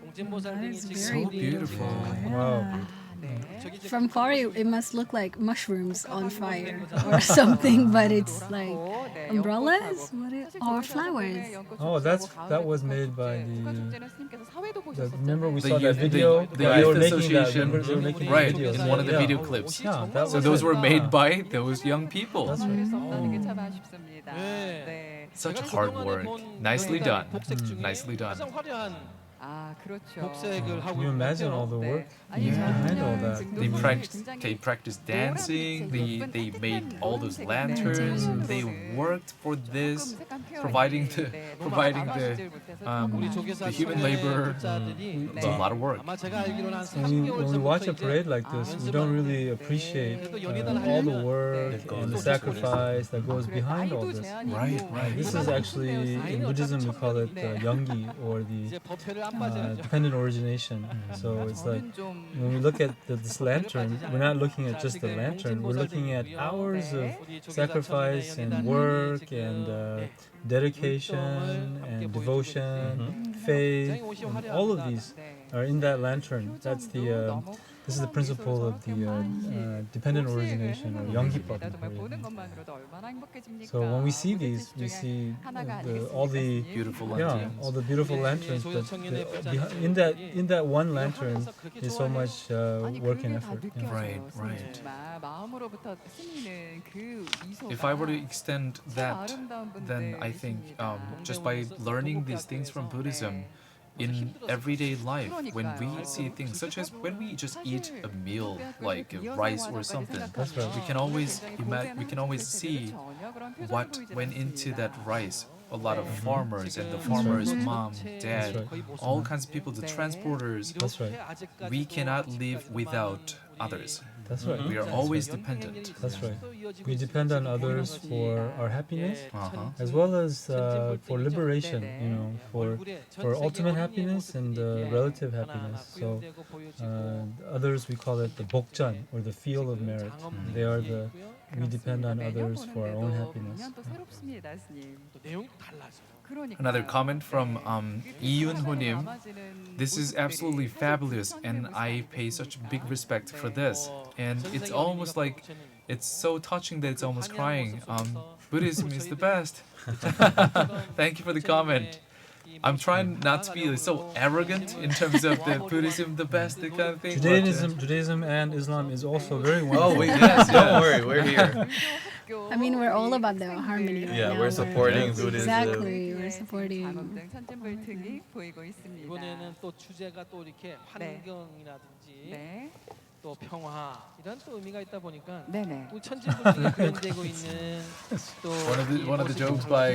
S6: 동진보살님이
S4: That is
S6: 지금
S2: So beautiful.
S1: Wow.
S7: 네.
S6: 저기 이제
S4: From far, it must look like mushrooms on fire or something, but it's like
S7: 네,
S4: umbrellas?
S7: 연꽃하고.
S4: What is,
S7: 사실
S4: or
S7: 조교사
S4: flowers?
S7: 분의 연꽃
S1: Oh,
S7: 축제하고
S1: that was
S7: 가을의
S1: made by
S7: 축제,
S1: the-
S7: 국가축제는 스님께서 사회도
S1: Remember we
S2: The
S1: saw that
S2: youth-
S1: video?
S2: the
S1: They were
S2: youth
S1: making that.
S2: association.
S1: Remember they were making
S2: Right,
S1: videos.
S2: in one of the
S1: Yeah.
S2: video clips.
S1: Yeah, that
S2: So
S1: was
S2: those
S1: it.
S2: were made by those young people.
S1: That's right.
S7: 그래서 게 참 아쉽습니다.
S6: 네.
S7: 네.
S2: Such
S6: 제가
S2: hard
S6: 그동안에
S2: work.
S6: 본
S2: Nicely
S6: 그러니까
S2: done.
S6: 복색 중에
S2: Nicely done.
S6: 가장 화려한
S7: 아 그렇죠.
S6: 복색을 하고
S1: Can you imagine all the
S7: 네.
S1: work
S7: 아니,
S2: Yeah.
S1: behind all
S7: 저는
S1: that?
S2: They
S7: 지금
S2: practiced,
S7: 굉장히
S2: they practiced dancing. They made all those
S7: 네.
S2: lanterns. They worked for this, providing the the human labor. It's a lot of work.
S6: 아마 제가 알기로는 한
S1: When we watch a
S6: 30개월
S1: parade like this, we don't really appreciate all the work and the sacrifice that goes behind all this.
S2: Right.
S1: This is actually, in Buddhism, we call it Yeongi, or
S6: 이제
S1: the
S6: 법회를 안 맞아야죠.
S1: dependent origination. So it's like, when we look at this lantern, we're not looking at just the lantern, we're looking at hours of sacrifice and work and dedication and devotion, faith, and all of these are in that lantern. That's the this is the principle of the dependent origination or Yeongi-pop. So when we see these, we see all the
S2: Beautiful
S1: yeah,
S2: lanterns.
S1: all the beautiful lanterns. But in that one lantern is so much work and effort. Yeah.
S2: Right, right.
S7: 마음으로부터 스미는 그 미소가
S2: If I were to extend
S7: 참
S2: that,
S7: 아름다운 분들
S2: then I think
S7: 있습니다.
S2: just by learning these things from Buddhism, in everyday life, when we see things such as when we just eat a meal like rice or something,
S1: That's right.
S2: we can always see what went into that rice. A lot of farmers and the farmers' mom, dad, all kinds of people, the transporters.
S1: That's right.
S2: We cannot live without others.
S1: That's right.
S2: We are always dependent.
S1: That's right. We depend on others for our happiness,
S2: Uh-huh.
S1: as well as for liberation. For ultimate happiness and relative happiness. So others, we call it the bokjan, or the field of merit. They are the we depend on others for our own happiness.
S7: 매년 또 새롭습니다, 스님.
S6: 또 내용이 달라져요.
S7: 그러니까
S2: Another comment from Yeon Deung Hoe. This is absolutely fabulous, and I pay such big respect for this. And it's almost like it's so touching that it's almost crying. Buddhism is the best. Thank you for the comment. I'm trying not to be so arrogant in terms of the Buddhism the best, that kind of thing.
S1: Judaism and Islam is also very wonderful.
S5: Oh, don't worry, we're here.
S4: I mean, we're all about the harmony right
S5: Yeah,
S4: now.
S5: we're supporting Buddhism.
S4: Exactly, we're supporting.
S7: 방음등 천진불특이 보이고 있습니다.
S6: 이번에는 또 주제가 또 이렇게 환경이라든지
S7: 네,
S6: 또 평화 이런 또 의미가 있다 보니까
S7: 네네.
S6: 우리 천진불등에 구현되고 있는 또
S2: One of the jokes by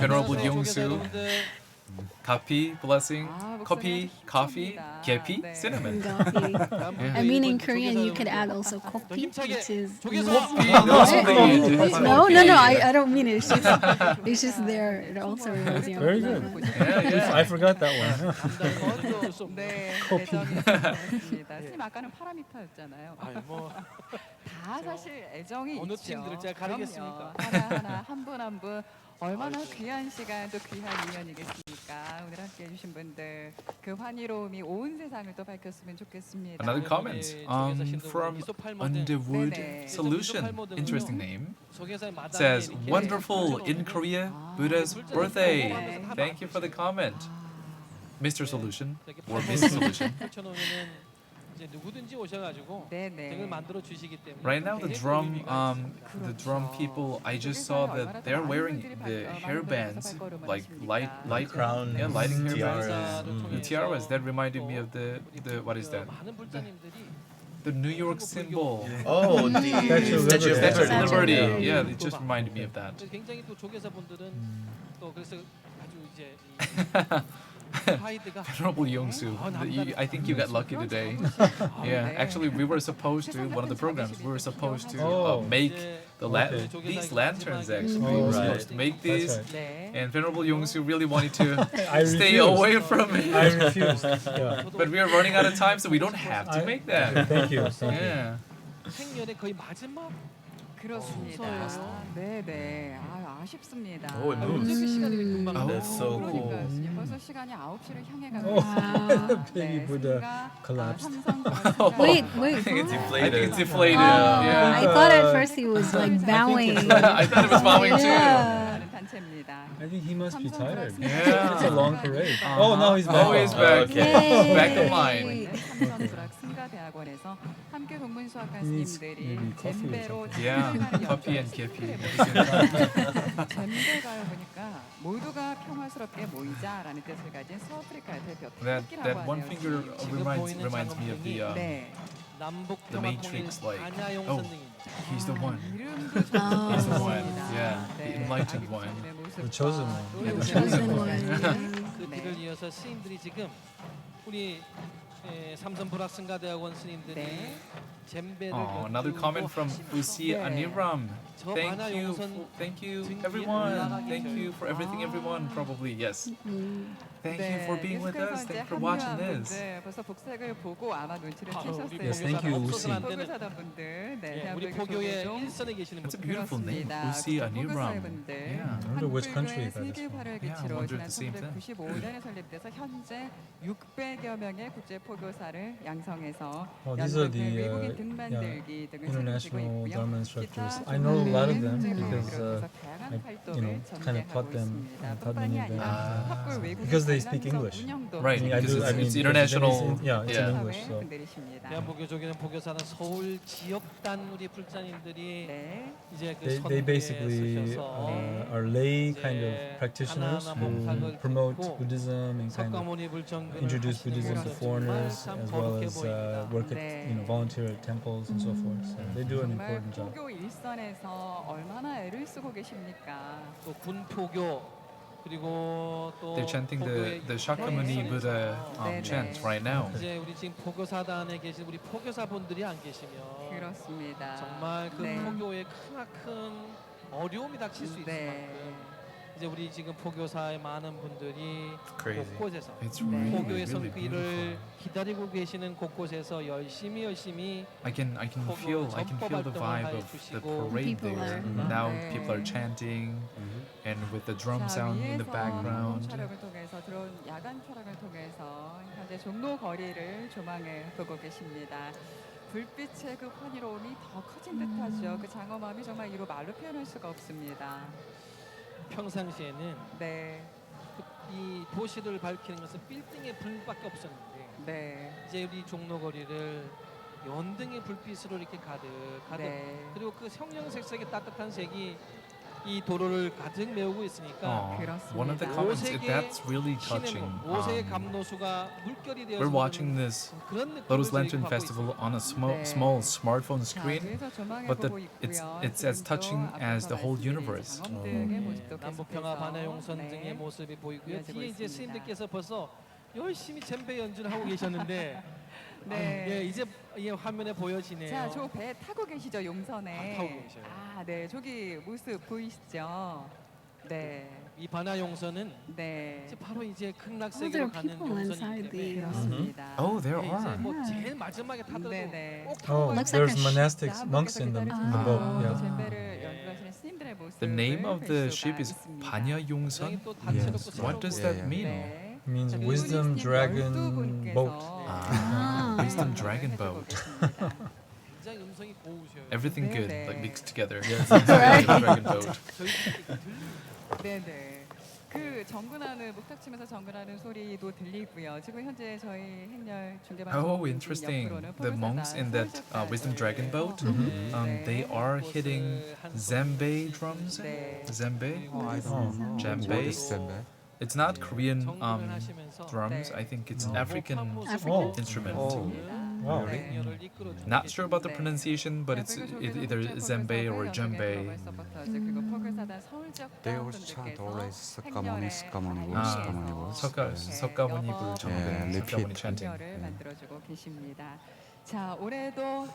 S2: Venerable Yeong Soo. Kapi, blessing. Coffee,
S7: 목소리가
S2: coffee,
S7: 좋습니다.
S2: kepi,
S7: 네.
S2: cinnamon.
S4: Coffee. I mean, in Korean, you could add also kopi, which is
S2: That's what they use.
S4: no. I don't mean it. It's just there. It also reminds me of
S1: Very
S4: that.
S1: good.
S2: Yeah.
S1: I forgot that one.
S7: 네, 애정이 있습니다. 선생님 아까는 파라미터였잖아요.
S6: 아유 뭐
S7: 다 사실 애정이
S6: 어느
S7: 있죠.
S6: 팀들을 제가 가리겠습니까?
S7: 그럼요. 하나하나 한 분 한 분 얼마나 귀한 시간 또 귀한 인연이겠습니까? 오늘 함께 해주신 분들 그 환희로움이 온 세상을 또 밝혔으면 좋겠습니다.
S2: Another comment from Underwood
S7: 네네.
S2: Solution. Interesting name.
S6: 소개사의 마담이
S2: Says
S6: 이렇게
S2: wonderful in Korea, Buddha's birthday.
S7: 네.
S2: Thank you for the comment, Mr. Solution or Miss Solution.
S6: 펼쳐놓으면은 이제 누구든지 오셔가지고
S7: 네네.
S6: 등을 만들어 주시기 때문에
S2: Right now, the
S6: 굉장히
S2: drum people. I just saw that they're wearing the hairbands, like light
S5: crown,
S2: yeah, lighting
S5: tiaras.
S2: hairbands. The tiaras that reminded me of the what is that?
S6: 많은 불자님들이
S2: The New York symbol.
S5: Oh, the
S1: Statue of
S5: Statue of
S1: Liberty.
S2: Statue of
S5: Liberty.
S2: Liberty. Yeah, it just reminded me of that.
S6: 굉장히 또 조계사분들은 또 그래서 아주 이제 이 프라이드가
S2: Venerable Yeong-soo, I think you got lucky today. Yeah, actually, we were supposed to one of the programs. We were supposed to make these lanterns. Actually, we were supposed to make these,
S1: That's right.
S7: 네.
S2: and Venerable Yeong-soo really wanted to
S1: I
S2: stay
S1: refused.
S2: away from it.
S1: I refused. Yeah.
S2: But we are running out of time, so we don't have to make that.
S1: Thank you. Thank you.
S2: Yeah.
S6: 생년의 거의 마지막
S7: 그렇습니다. 네네. 아쉽습니다.
S5: Oh, it moves.
S6: 어차피 시간이 금방
S2: Oh.
S5: That's so cool.
S7: 그러니까요. 벌써 시간이 9시를 향해 가고
S1: Oh.
S7: 있습니다.
S1: Baby Buddha collapsed.
S4: Wait.
S2: I think it's
S5: Deflated.
S2: deflated.
S4: I
S2: Yeah.
S4: thought at first he was like bowing.
S2: I thought it was bowing too.
S4: Yeah.
S7: 단체입니다.
S1: I think he must be tired.
S2: Yeah.
S1: It's a long parade. Oh, now he's back.
S2: Oh, he's back.
S5: Okay.
S2: Back in line.
S7: 삼성불학 승가대학원에서 함께 동문 수학관 스님들이
S1: maybe coffee or
S7: 젬베로
S2: Yeah,
S7: 찬양하는
S2: coffee and
S7: 연주를
S2: kepi.
S7: 젬베가요 보니까 모두가 평화스럽게 모이자라는 뜻을 가진 서아프리카의 대표
S2: That
S7: 태극기라고
S2: one
S7: 하네요.
S2: finger reminds me of the
S7: 네.
S6: 남북
S2: The Matrix, like,
S6: 안야용
S2: oh.
S6: 선생님.
S2: He's the one.
S7: 이름도
S2: He's the one.
S7: 좋습니다.
S2: Yeah, the
S7: 네.
S2: enlightened one.
S7: 자기 모습과
S1: The chosen one.
S7: 또
S2: Yeah, the
S4: Chosen
S2: chosen
S4: one.
S6: 그
S7: 네.
S6: 뒤를 이어서 스님들이 지금 우리 삼선 불학승가대학원 스님들이
S7: 네.
S6: 젬베를
S2: Oh, another comment from Usi Aniram. Thank you, everyone. Thank you for everything, everyone. Probably yes. Thank you for being with us. Thank you for watching this.
S7: 벌써 복색을 보고 아마 눈치를 채셨어요.
S1: Yes, thank you, Usi.
S7: 포교사단 분들, 네,
S6: 우리
S7: 대한민국
S6: 포교의
S7: 조계종
S6: 일선에 계시는
S2: That's a
S6: 분들.
S2: beautiful name,
S7: 그렇습니다.
S2: Usi Aniram.
S7: 포교사분들,
S2: Yeah.
S1: I wonder which country that is
S7: 세계화를
S2: from. Yeah, I
S7: 기치로
S2: wondered
S7: 지난
S2: the same thing.
S7: 1995년에 설립돼서 현재 600여 명의 국제 포교사를 양성해서
S1: Oh, these are
S7: 연극회,
S1: the
S7: 외국인 등 만들기 등을 책임지고
S1: international
S7: 있고요.
S1: Dharma
S7: 기타
S1: instructors. I know a lot of them
S7: 조직을
S1: because
S7: 비롯해서 다양한
S1: I,
S7: 활동을
S1: kind of taught
S7: 전개하고
S1: them,
S7: 있습니다.
S1: taught
S7: 뿐만이
S1: many of them.
S7: 아니라 탑골 외국인
S1: Because they speak
S7: 관람석
S1: English.
S7: 운영도
S2: Right,
S1: I
S2: because
S1: do- I mean,
S2: it's
S1: because
S2: international.
S1: yeah, it's in
S2: Yeah.
S1: English. So
S7: 분들이십니다.
S6: 대한포교 조계종 포교사는 서울 지역단 우리 불자님들이
S7: 네.
S6: 이제 그
S1: they
S6: 선교에
S1: basically
S6: 서셔서
S1: are lay kind of practitioners who promote Buddhism and kind of
S6: 석가모니 불정근을
S1: introduce
S6: 하시는
S1: Buddhism to
S6: 모습
S1: foreigners
S6: 정말 참
S1: as well
S6: 거룩해
S1: as
S6: 보입니다.
S1: work at volunteer at temples and so forth. So they do an
S7: 정말
S1: important job.
S7: 포교 일선에서 얼마나 애를 쓰고 계십니까?
S6: 또 군포교 그리고 또
S2: They're chanting
S6: 포교의
S2: the Shakyamuni Buddha
S7: 네네.
S2: chant right now.
S6: 이제 우리 지금 포교사단에 계신 우리 포교사분들이 안 계시면
S7: 그렇습니다.
S6: 정말 그
S7: 네.
S6: 포교에 크나큰 어려움이 닥칠 수 있을
S7: 네.
S6: 만큼 이제 우리 지금 포교사의 많은 분들이
S5: Crazy.
S6: 곳곳에서
S2: It's
S7: 네.
S2: really,
S6: 포교의
S2: really
S6: 손길을
S2: beautiful.
S6: 기다리고 계시는 곳곳에서 열심히
S2: I can feel the vibe of the parade
S4: People
S2: there.
S4: are-
S2: Now
S7: 네.
S2: people are chanting, and with the drum
S7: 자,
S2: sound in the
S7: 위에서
S2: background.
S7: 촬영을 통해서 들어온 야간 촬영을 통해서 현재 종로 거리를 조망해 보고 계십니다. 불빛의 그 환희로움이 더 커진 듯하죠. 그 장엄함이 정말 이로 말로 표현할 수가 없습니다.
S6: 평상시에는
S7: 네,
S6: 이 도시를 밝히는 것은 빌딩의 불밖에 없었는데
S7: 네,
S6: 이제 우리 종로 거리를 연등의 불빛으로 이렇게 가득
S7: 네.
S6: 그리고 그 형형색색의 따뜻한 색이 이 도로를 가득 메우고 있으니까
S2: One of the
S7: 그렇습니다.
S2: comments, that's really touching.
S6: 5세의 감로수가 물결이 되어서
S2: We're watching this
S6: 그런 느낌을
S2: Lotus
S6: 저희가
S2: Lantern
S6: 받고
S2: Festival
S6: 있습니다.
S2: on a
S7: 네.
S2: small smartphone
S7: 자,
S2: screen,
S7: 위에서 조망해
S2: but
S7: 보고
S2: it's
S7: 있고요.
S2: as touching
S7: 지금도
S2: as the whole
S7: 앞에서
S2: universe.
S7: 장엄등의 모습도
S6: 남북평화 반야용선
S7: 계속해서
S6: 등의 모습이 보이고요.
S7: 이어지고
S6: 뒤에 이제
S7: 있습니다.
S6: 스님들께서 벌써 열심히 젬베 연주를 하고 계셨는데
S7: 네.
S6: 예, 이제 화면에 보여지네요.
S7: 자, 저 배 타고 계시죠, 용선에.
S6: 타고 계셔요.
S7: 아, 네, 저기 모습 보이시죠? 네,
S6: 이 반야용선은
S7: 네,
S6: 이제 바로 이제
S4: Oh, there
S6: 극락세계로
S4: are
S6: 가는
S4: people inside
S6: 용선이기
S4: the.
S6: 때문에
S7: 그렇습니다.
S2: Oh, there
S6: 이제
S2: are.
S6: 뭐 제일 마지막에 타도
S7: 네네.
S6: 꼭 타고
S1: Oh,
S6: 가야
S4: Looks like
S1: there's
S4: a
S1: monastic
S7: 자,
S1: monks in the
S7: 분께서
S1: boat.
S7: 기다리시고
S1: Yeah.
S7: 젬베를 연주하시는 스님들의 모습을
S2: The name of the
S7: 볼
S2: ship
S7: 수가
S2: is
S7: 있습니다.
S2: 반야용선.
S6: 또 다채롭고
S3: Yes.
S2: What does
S3: Yeah,
S2: that
S3: yeah.
S2: mean?
S7: 네.
S1: It means
S7: 자,
S1: wisdom
S7: 부디스트
S1: dragon
S7: 12분께서
S1: boat.
S2: Ah, wisdom dragon
S7: 해주고
S2: boat.
S7: 계십니다.
S6: 굉장히 음성이 고우셔요.
S2: Everything good,
S7: 네,
S2: like
S7: 네.
S2: mixed together.
S4: Right.
S2: Dragon boat.
S7: 네네. 그 정근하는 목탁치면서 정근하는 소리도 들리고요. 지금 현재 저희 행렬 중계방송
S2: Oh, interesting. The monks in that wisdom dragon boat, they are hitting zembe drums.
S7: 네.
S2: Zembe?
S3: Oh, I don't know.
S2: Djembe.
S3: What is djembe?
S2: It's not Korean
S6: 정근을 하시면서
S2: drums.
S7: 네.
S2: I think it's
S1: No.
S2: African
S1: Oh.
S2: instrument.
S3: Oh.
S1: Wow.
S7: 네.
S2: Not sure about the
S7: 네.
S2: pronunciation, but it's either zembe or djembe.
S3: They also chant always 스카모니 스카모니
S2: 아,
S3: 스카모니
S2: 석가모니 불 정배, 석가모니 chanting.
S7: 를 만들어주고 계십니다. 자, 올해도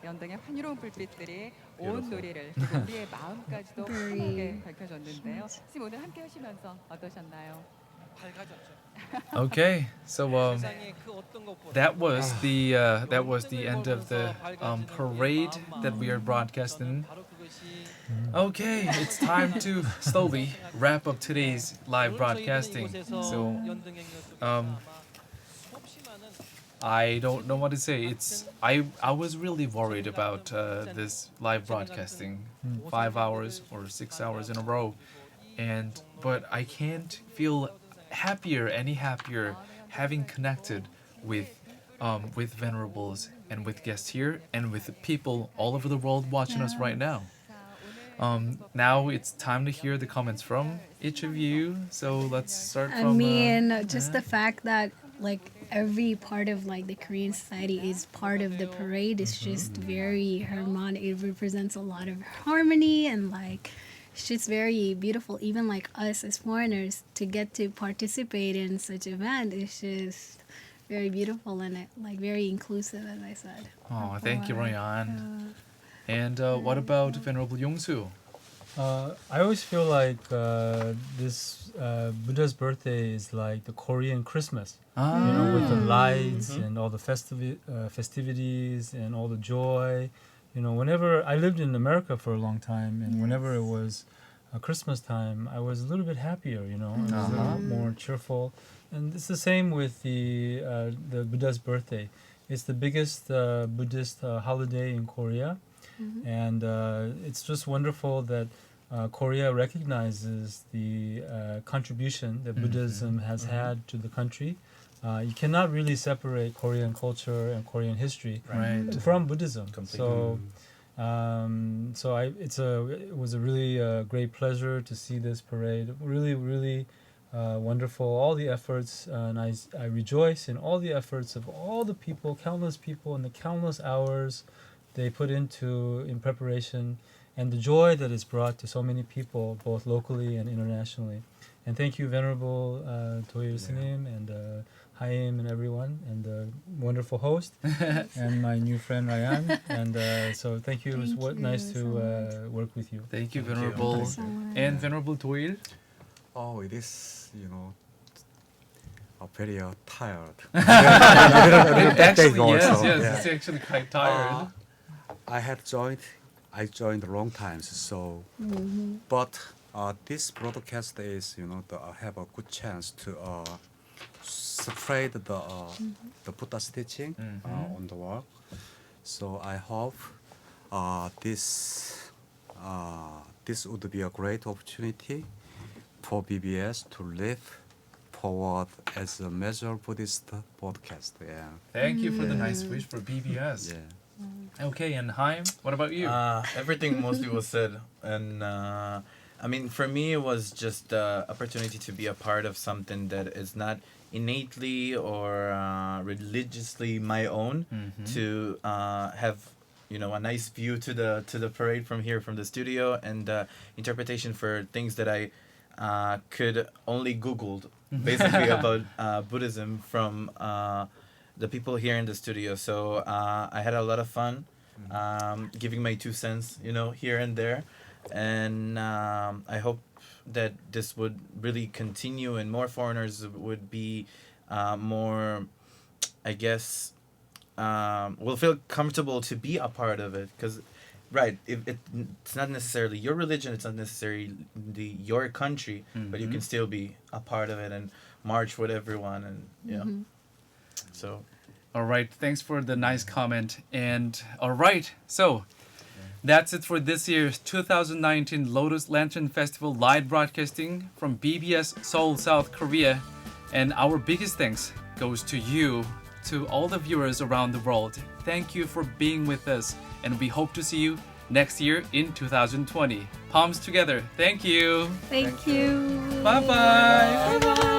S7: 연등의 환희로운 불빛들이 온 놀이를 그리고 우리의 마음까지도 환하게 밝혀줬는데요. 선생님 오늘 함께 하시면서 어떠셨나요?
S6: 밝아졌죠.
S2: Okay, so
S6: 세상에 그 어떤 것보다
S2: that was the end of the parade that we are broadcasting.
S6: 바로 그것이
S2: Okay, it's time to slowly wrap up today's live broadcasting. So I don't know what to say. I was really worried about this live broadcasting, 5 hours or 6 hours in a row, but I can't feel any happier having connected with venerables and with guests here and with the people all over the world watching us right now. Now it's time to hear the comments from each of you. So let's start
S4: I
S2: from.
S4: mean, just the fact that like every part of like the Korean society is part of the parade is just very harmonic. It represents a lot of harmony and like it's just very beautiful. Even like us as foreigners to get to participate in such event is just very beautiful and like very inclusive, as I said.
S2: Oh, thank you, Ryan. And what about Venerable Yongsu?
S1: I always feel like this Buddha's birthday is like the Korean Christmas. You know, with the lights and all the festivities and all the joy. You know, whenever I lived in America for a long time, and whenever it was Christmas time, I was a little bit happier. You know, I was a little bit more cheerful. And it's the same with the Buddha's birthday. It's the biggest Buddhist holiday in Korea, and it's just wonderful that Korea recognizes the contribution that Buddhism has had to the country. You cannot really separate Korean culture and Korean history from Buddhism. So, it was a really great pleasure to see this parade. Really, really wonderful. All the efforts, and I rejoice in all the efforts of all the people, countless people, and the countless hours they put in preparation, and the joy that is brought to so many people, both locally and internationally. And thank you, Venerable Toyo Snim and Haim and everyone, and the wonderful host, and my new friend Ryan. And so thank you. It was nice to work with you.
S2: Thank you, Venerable. And Venerable Doyle.
S3: Oh, it is, you know, very tired.
S2: Actually, yes,
S3: also,
S2: it's actually quite tired.
S3: I joined long times, so, but this broadcast is, you know, have a good chance to spread the Buddha's teaching on the world. So I hope this would be a great opportunity for BBS to live forward as a major Buddhist podcast. Yeah.
S2: Thank you for the nice wish for BBS.
S3: Yeah.
S2: Okay, and Haim, what about you?
S5: Everything mostly was said, and I mean, for me, it was just the opportunity to be a part of something that is not innately or religiously my own. To have, you know, a nice view to the parade from here, from the studio, and interpretation for things that I could only Googled basically about Buddhism from the people here in the studio. So I had a lot of fun giving my 2 cents, you know, here and there. And I hope that this would really continue and more foreigners would be more, I guess, will feel comfortable to be a part of it. Because, right, it's not necessarily your religion, it's not necessarily your country, but you can still be a part of it and march with everyone. And, yeah. So.
S2: All right, thanks for the nice comment. And all right, so that's it for this year's 2019 Lotus Lantern Festival live broadcasting from BBS Seoul, South Korea. And our biggest thanks goes to you, to all the viewers around the world. Thank you for being with us, and we hope to see you next year in 2020. Palms together. Thank you.
S4: Thank you.
S2: Bye-bye.
S4: Bye-bye.